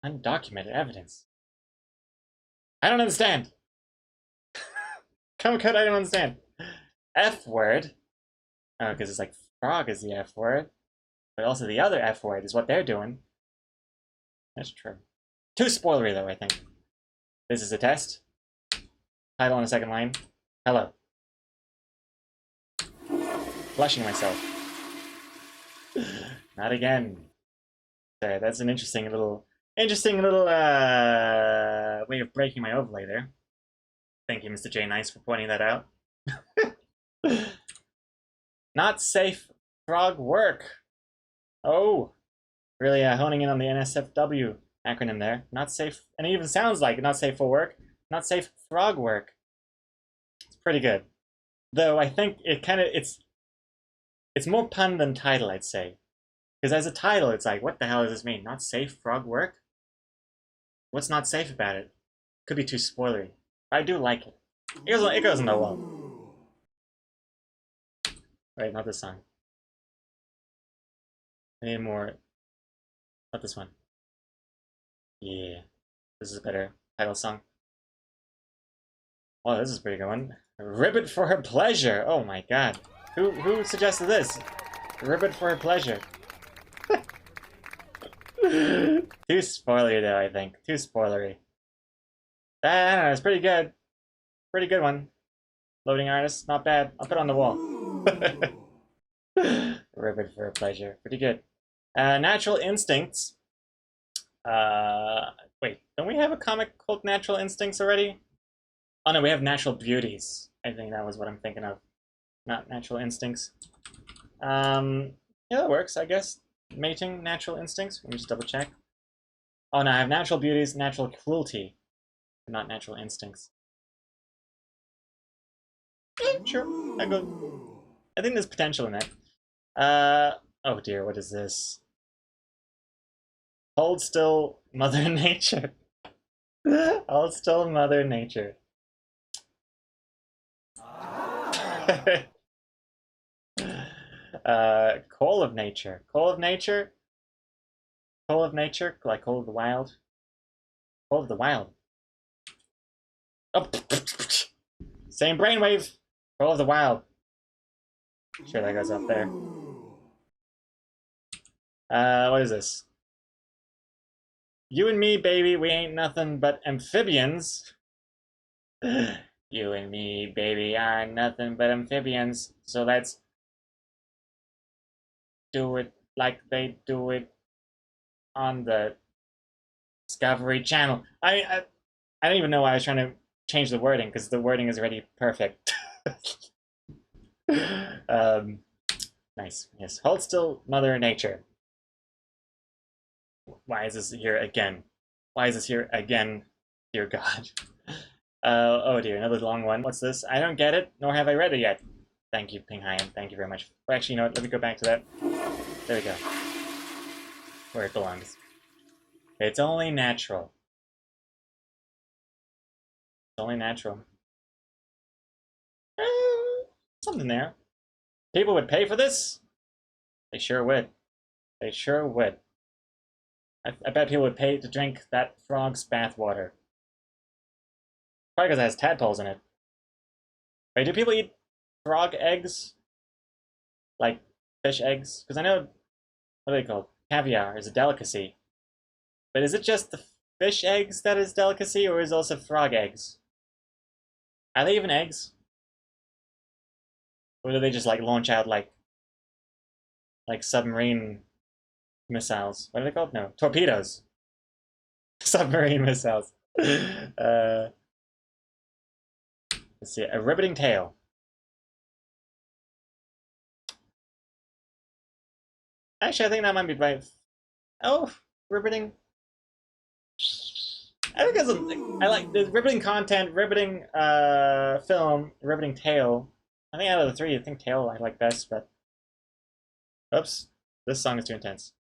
A: Undocumented evidence. I don't understand. Come cut, I don't understand. F word. Oh, because it's like frog is the F word. But also the other F word is what they're doing. That's true. Too spoilery, though, I think. This is a test. Title on the second line. Hello. Flushing myself. Not again. Sorry, that's an interesting little way of breaking my overlay there. Thank you, Mr. J Nice, for pointing that out. Not safe frog work. Oh, really honing in on the NSFW acronym there. Not safe, and it even sounds like not safe for work. Not safe frog work. It's pretty good, though. I think it's more pun than title, I'd say, because as a title, it's like, what the hell does this mean? Not safe frog work? What's not safe about it? Could be too spoilery. I do like it. It goes on the wall. Right, not this song. I need more. Not this one. Yeah, this is a better title song. Oh, this is a pretty good one. Ribbit for her pleasure. Oh my god. Who suggested this? Ribbit for her pleasure. Too spoilery though, I think. Too spoilery. I don't know, it's pretty good. Pretty good one. Loading artist, not bad. I'll put it on the wall. Ribbit for her pleasure. Pretty good. Natural Instincts. Wait, don't we have a comic called Natural Instincts already? Oh no, we have Natural Beauties. I think that was what I'm thinking of. Not Natural Instincts. Yeah, that works, I guess. Mating, Natural Instincts. Let me just double check. Oh no, I have Natural Beauties, Natural Cruelty. Not Natural Instincts. Sure, I think there's potential in that. Oh dear, what is this? Hold still, Mother Nature. Hold still, Mother Nature. Call of Nature. Call of Nature? Call of Nature? Like Call of the Wild? Call of the Wild. Oh, same brainwave! Call of the Wild. Sure, that goes up there. What is this? You and me, baby, we ain't nothing but amphibians. You and me, baby, are nothing but amphibians. So let's do it like they do it on the Discovery Channel. I don't even know why I was trying to change the wording, because the wording is already perfect. Nice. Yes. Hold still, Mother Nature. Why is this here again? Why is this here again? Dear God. Oh dear, another long one. What's this? I don't get it, nor have I read it yet. Thank you, Ping Hyan. Thank you very much. Well, actually, you know what? Let me go back to that. There we go. Where it belongs. It's only natural. It's only natural. Something there. People would pay for this? They sure would. They sure would. I bet people would pay to drink that frog's bathwater. Probably because it has tadpoles in it. Wait, do people eat frog eggs? Like fish eggs? Because I know, what are they called? Caviar is a delicacy. But is it just the fish eggs that is delicacy, or is it also frog eggs? Are they even eggs? Or do they just like launch out like submarine missiles? What are they called? No, torpedoes. Submarine missiles. Let's see, a riveting tale. Actually, I think that might be right. Oh, riveting. I think that's I like the riveting content, riveting film, riveting tale. I think out of the three, I think tale I like best, but oops, this song is too intense.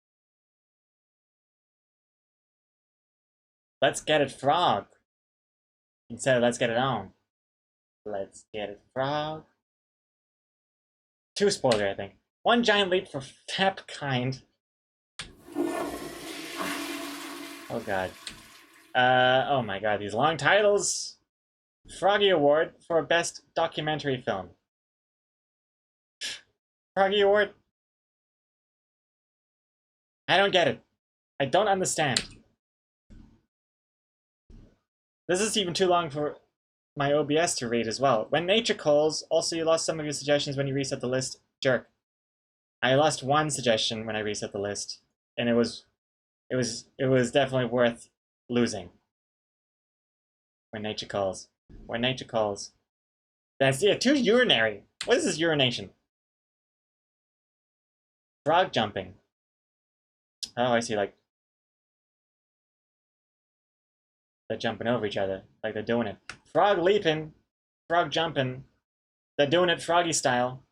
A: Let's Get It Frog. Instead of Let's Get It On. Let's Get It Frog. Too spoiler, I think. One giant leap for Fap Kind. Oh god. Oh my god, these long titles. Froggy Award for Best Documentary Film. Froggy Award? I don't get it. I don't understand. This is even too long for my OBS to read as well. When Nature Calls, also you lost some of your suggestions when you reset the list. Jerk. I lost one suggestion when I reset the list, and it was definitely worth losing. When Nature Calls. When Nature Calls. That's, yeah, too urinary. What is this urination? Frog jumping. Oh, I see, like, they're jumping over each other, like they're doing it. Frog leaping, frog jumping. They're doing it froggy style.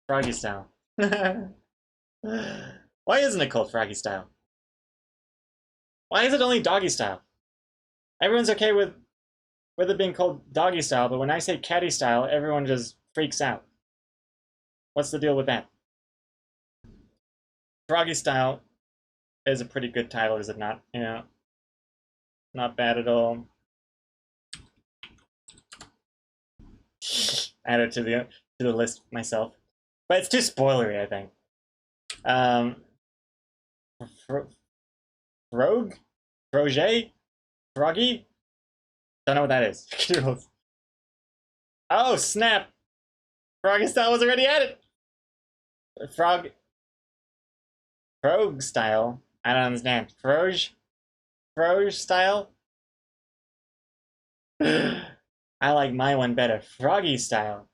A: Froggy style. Why isn't it called froggy style? Why is it only doggy style? Everyone's okay with it being called doggy style, but when I say catty style, everyone just freaks out. What's the deal with that? Froggy style is a pretty good title, is it not? You know, not bad at all. Added to the list myself, but it's too spoilery, I think. Rogue, Froger, Froggy. Don't know what that is. Oh snap! Froggy style was already added. Frog style. I don't understand. Froge style. I like my one better. Froggy style.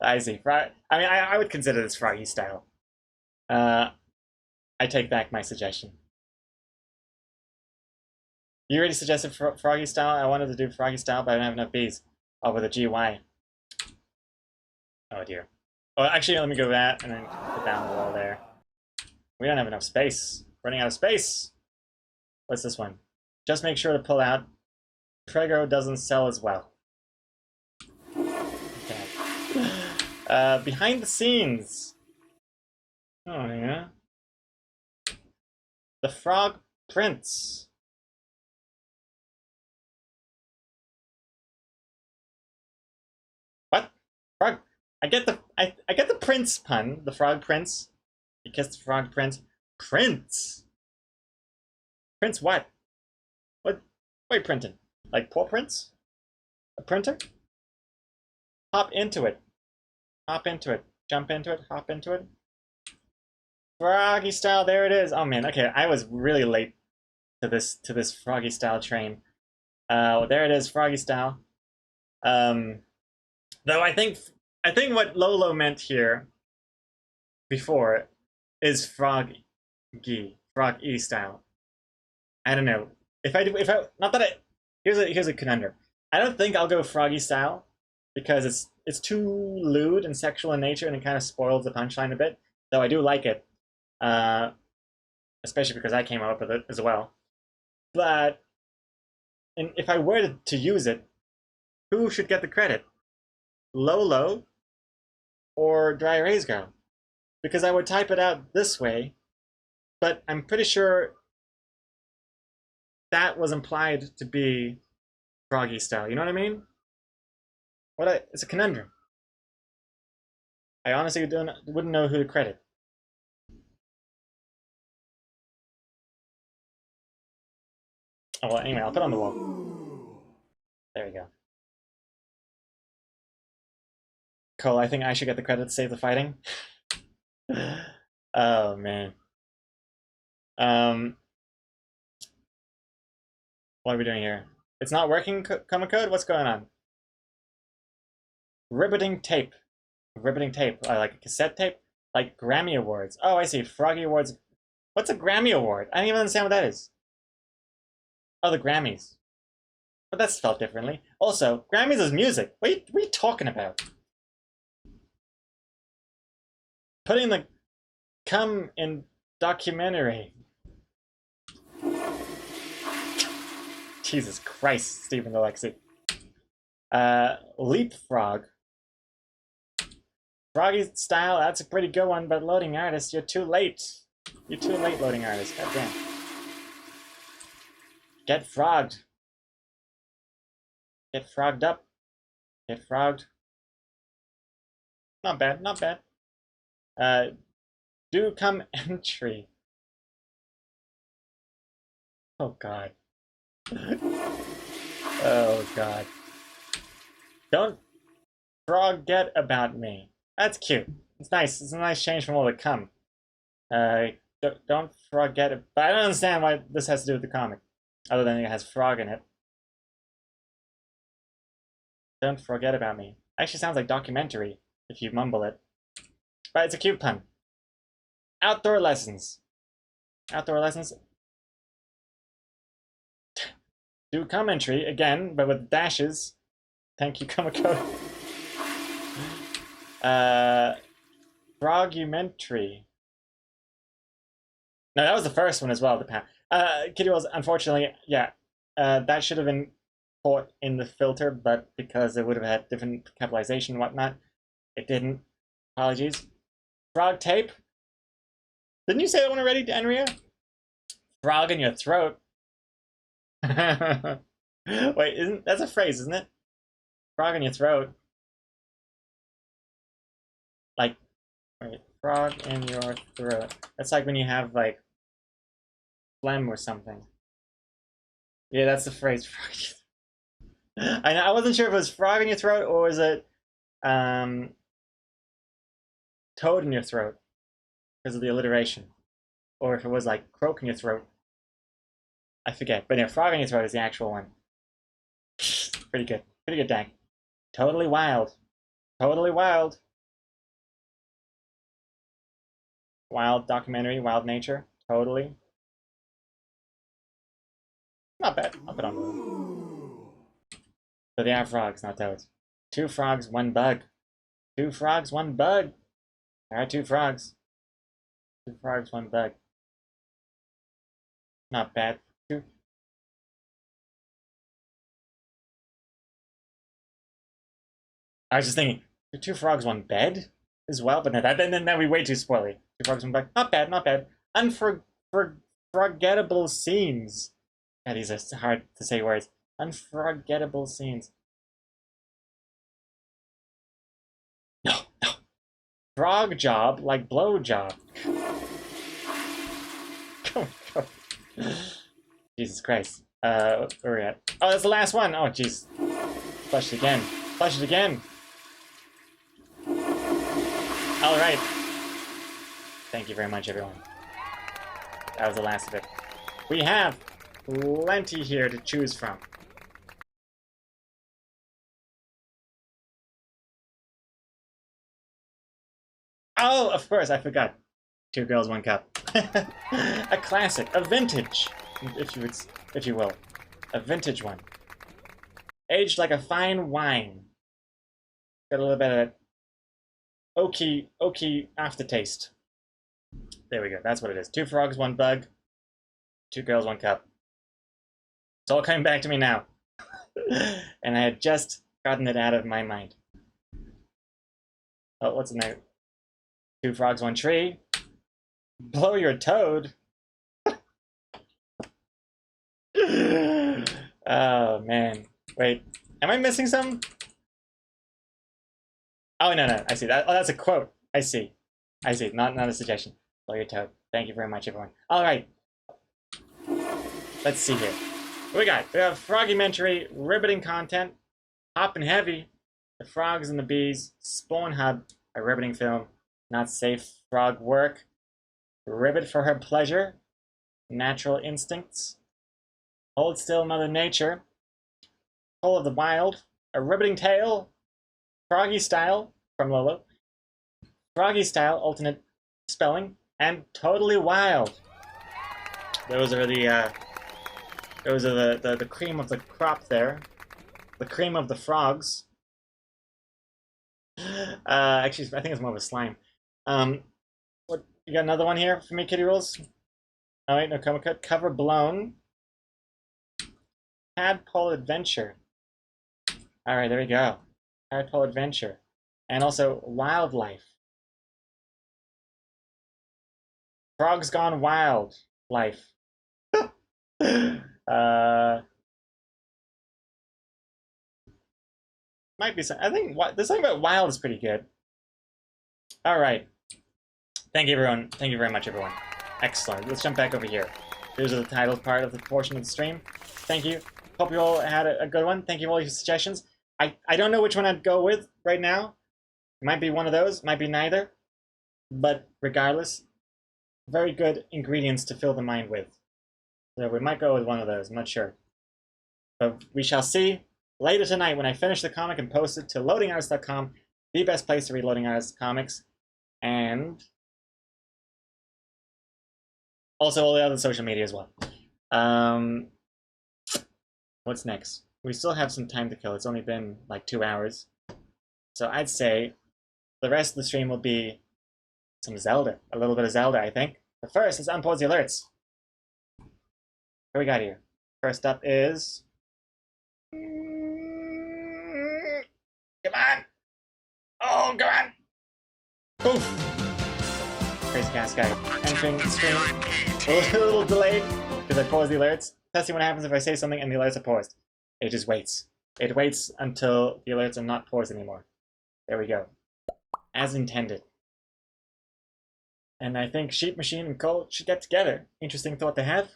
A: I see. I mean, I would consider this froggy style. I take back my suggestion. You already suggested froggy style. I wanted to do froggy style, but I don't have enough B's. Oh, with a GY. Oh dear. Well, actually, let me go that and then put down the wall there. We don't have enough space. Running out of space. What's this one? Just make sure to pull out. Prego doesn't sell as well. Okay. Behind the scenes. Oh yeah. The Frog Prince. What? Frog? I get the prince pun. The Frog Prince. You kissed the Frog Prince. Prince. Prince what? What are you printing? Like paw prints? A printer? Hop into it. Hop into it. Jump into it. Hop into it. Froggy style. There it is. Oh man. Okay, I was really late to this froggy style train. There it is. Froggy style. Though I think what Lolo meant here before is frog-y style. I don't know. Here's a conundrum. I don't think I'll go froggy style because it's too lewd and sexual in nature and it kind of spoils the punchline a bit. Though I do like it, especially because I came up with it as well. But if I were to use it, who should get the credit? Lolo or Dry Erase Girl? Because I would type it out this way, but I'm pretty sure that was implied to be froggy style. You know what I mean? It's a conundrum. I honestly wouldn't know who to credit. Oh well, anyway, I'll put it on the wall. There we go. Cole, I think I should get the credit to save the fighting. Oh man. What are we doing here? It's not working, Coma Code? What's going on? Riveting tape. Riveting tape. Like a cassette tape? Like Grammy Awards. Oh, I see. Froggy Awards. What's a Grammy Award? I don't even understand what that is. Oh, the Grammys. But that's spelled differently. Also, Grammys is music. What are you talking about? Putting the cum in documentary. Jesus Christ, Stephen Alexi. Leapfrog. Froggy style, that's a pretty good one, but loading artist, you're too late. You're too late, loading artist. Goddamn. Get frogged. Get frogged up. Get frogged. Not bad, not bad. Do come entry. Oh god. Oh god. Don't forget about me. That's cute. It's nice. It's a nice change from all the come. Don't forget it. But I don't understand why this has to do with the comic, other than it has frog in it. Don't forget about me. Actually sounds like documentary if you mumble it. But it's a cute pun. Outdoor lessons. Outdoor lessons. Do commentary again, but with dashes. Thank you, Komako. Frogumentary. No, that was the first one as well. Kitty Rolls, unfortunately, yeah, that should have been caught in the filter, but because it would have had different capitalization and whatnot, it didn't. Apologies. Frog tape. Didn't you say that one already, Andrea? Frog in your throat. Wait, that's a phrase, isn't it? Frog in your throat. Like, wait, frog in your throat. That's like when you have like phlegm or something. Yeah, that's the phrase. I wasn't sure if it was frog in your throat or was it toad in your throat because of the alliteration, or if it was like croak in your throat. I forget, but yeah, frog in your throat is the actual one. Pretty good, Dank. Totally wild, totally wild. Wild documentary, wild nature, totally. Not bad. I'll put on the. So they are frogs, not toads. 2 frogs, 1 bug. 2 frogs, 1 bug. There are 2 frogs. 2 frogs, 1 bug. Not bad. 2. I was just thinking, 2 frogs, 1 bed as well, but no, then that'd be way too spoily. 2 frogs, 1 bug. Not bad, not bad. Unforgettable scenes. Yeah, these are hard to say words. Unforgettable scenes. No. Frog job like blow job. Jesus Christ. Where are we at? Oh, that's the last one. Oh, jeez. Flush it again. Flush it again. All right. Thank you very much, everyone. That was the last of it. We have plenty here to choose from. Oh, of course, I forgot. 2 girls, 1 cup. A classic, a vintage, if you will, a vintage one. Aged like a fine wine. Got a little bit of that oaky aftertaste. There we go. That's what it is. 2 frogs, 1 bug. 2 girls, 1 cup. It's all coming back to me now, and I had just gotten it out of my mind. Oh, what's in there? 2 frogs, 1 tree. Blow your toad. Oh man, wait, am I missing some? Oh no, I see that. Oh, that's a quote. I see, not a suggestion. Blow your toad. Thank you very much, everyone. All right, let's see here. What we got? We have Froggymentary, riveting content, hot and heavy, the frogs and the bees, Spawn Hub, a riveting film, not safe frog work, rivet for her pleasure, natural instincts, hold still Mother Nature, Pull of the Wild, a riveting tale, Froggy Style from Lolo, Froggy Style alternate spelling, and Totally Wild. Those are the cream of the crop there, the cream of the frogs. Actually, I think it's more of a slime. What, you got another one here for me, Kitty Rolls? Oh wait, no, cover blown. Tadpole Adventure. Alright, there we go. Tadpole Adventure. And also Wildlife. Frogs Gone Wild Life. Might be some. I think there's something about wild is pretty good. All right. Thank you, everyone. Thank you very much, everyone. Excellent. Let's jump back over here. These are the title part of the portion of the stream. Thank you. Hope you all had a good one. Thank you for all your suggestions. I don't know which one I'd go with right now. It might be one of those. Might be neither. But regardless, very good ingredients to fill the mind with. So we might go with one of those. I'm not sure. But we shall see later tonight when I finish the comic and post it to loadingartist.com, the best place to read Loading Artist comics, and also all the other social media as well. What's next? We still have some time to kill. It's only been like 2 hours. So I'd say the rest of the stream will be some Zelda. A little bit of Zelda, I think. But first, let's unpause the alerts. What we got here? First up is... Come on! Oh, come on! Poof! Crazy Gas Guy entering the stream. A little delayed because I paused the alerts. Testing what happens if I say something and the alerts are paused. It just waits. It waits until the alerts are not paused anymore. There we go. As intended. And I think Sheep Machine and Cole should get together. Interesting thought to have.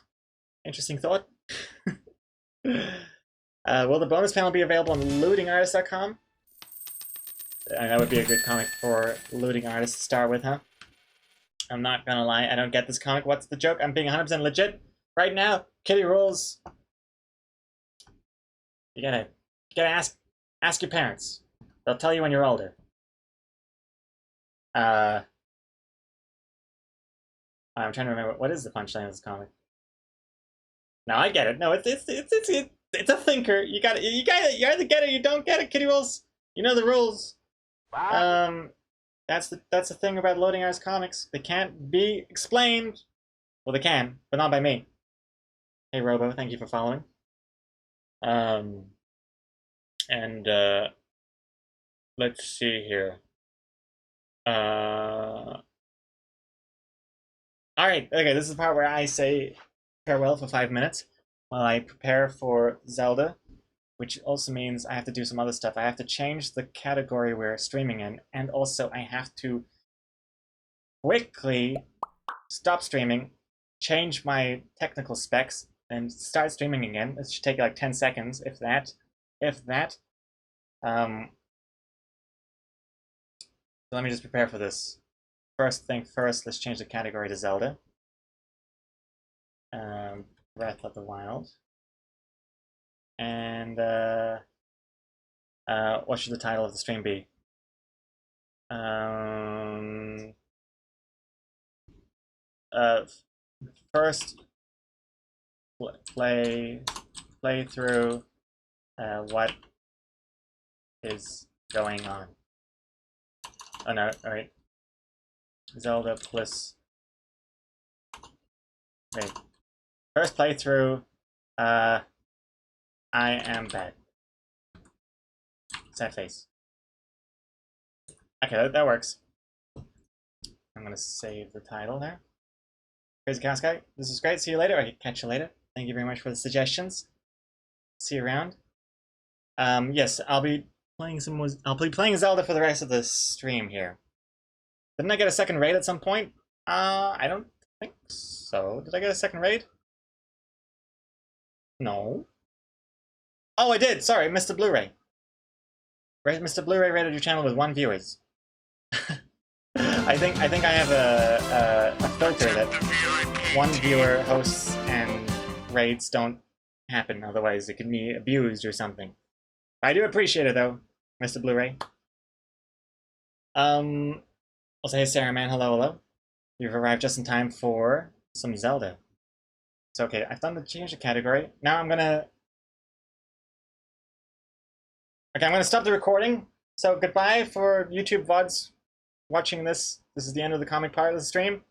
A: Interesting thought. Will the bonus panel be available on lootingartist.com? That would be a good comic for Looting Artist to start with, huh? I'm not gonna lie, I don't get this comic. What's the joke? I'm being 100% legit. Right now, Kitty Rules. You gotta ask your parents. They'll tell you when you're older. I'm trying to remember, what is the punchline of this comic? No, I get it. No, it's a thinker. You either get it or you don't get it, Kitty Rules. You know the rules. That's the thing about Loading Artist comics. They can't be explained. Well, they can, but not by me. Hey, Robo, thank you for following. Let's see here. Alright, okay, this is the part where I say farewell for 5 minutes while I prepare for Zelda, which also means I have to do some other stuff. I have to change the category we're streaming in, and also I have to quickly stop streaming, change my technical specs, and start streaming again. This should take like 10 seconds, if that. So let me just prepare for this. First thing first, let's change the category to Zelda. Breath of the Wild. And what should the title of the stream be? First play through what is going on. Oh no, alright. Zelda plus... Wait. First playthrough, I am bad. Sad face. Okay, that works. I'm gonna save the title there. Crazy Chaos Guy, this is great. See you later. I can catch you later. Thank you very much for the suggestions. See you around. Yes, I'll be playing Zelda for the rest of the stream here. Didn't I get a second raid at some point? I don't think so. Did I get a second raid? No. Oh, I did. Sorry, Mr. Blu-ray. Mr. Blu-ray rated your channel with 1 viewers. I think I have a filter that 1 viewer hosts and raids don't happen. Otherwise, it could be abused or something. I do appreciate it though, Mr. Blu-ray. Also, hey Sarah man, hello. You've arrived just in time for some Zelda. It's okay. I've done the change of category. Now I'm gonna stop the recording. So goodbye for YouTube VODs watching this. This is the end of the comic part of the stream.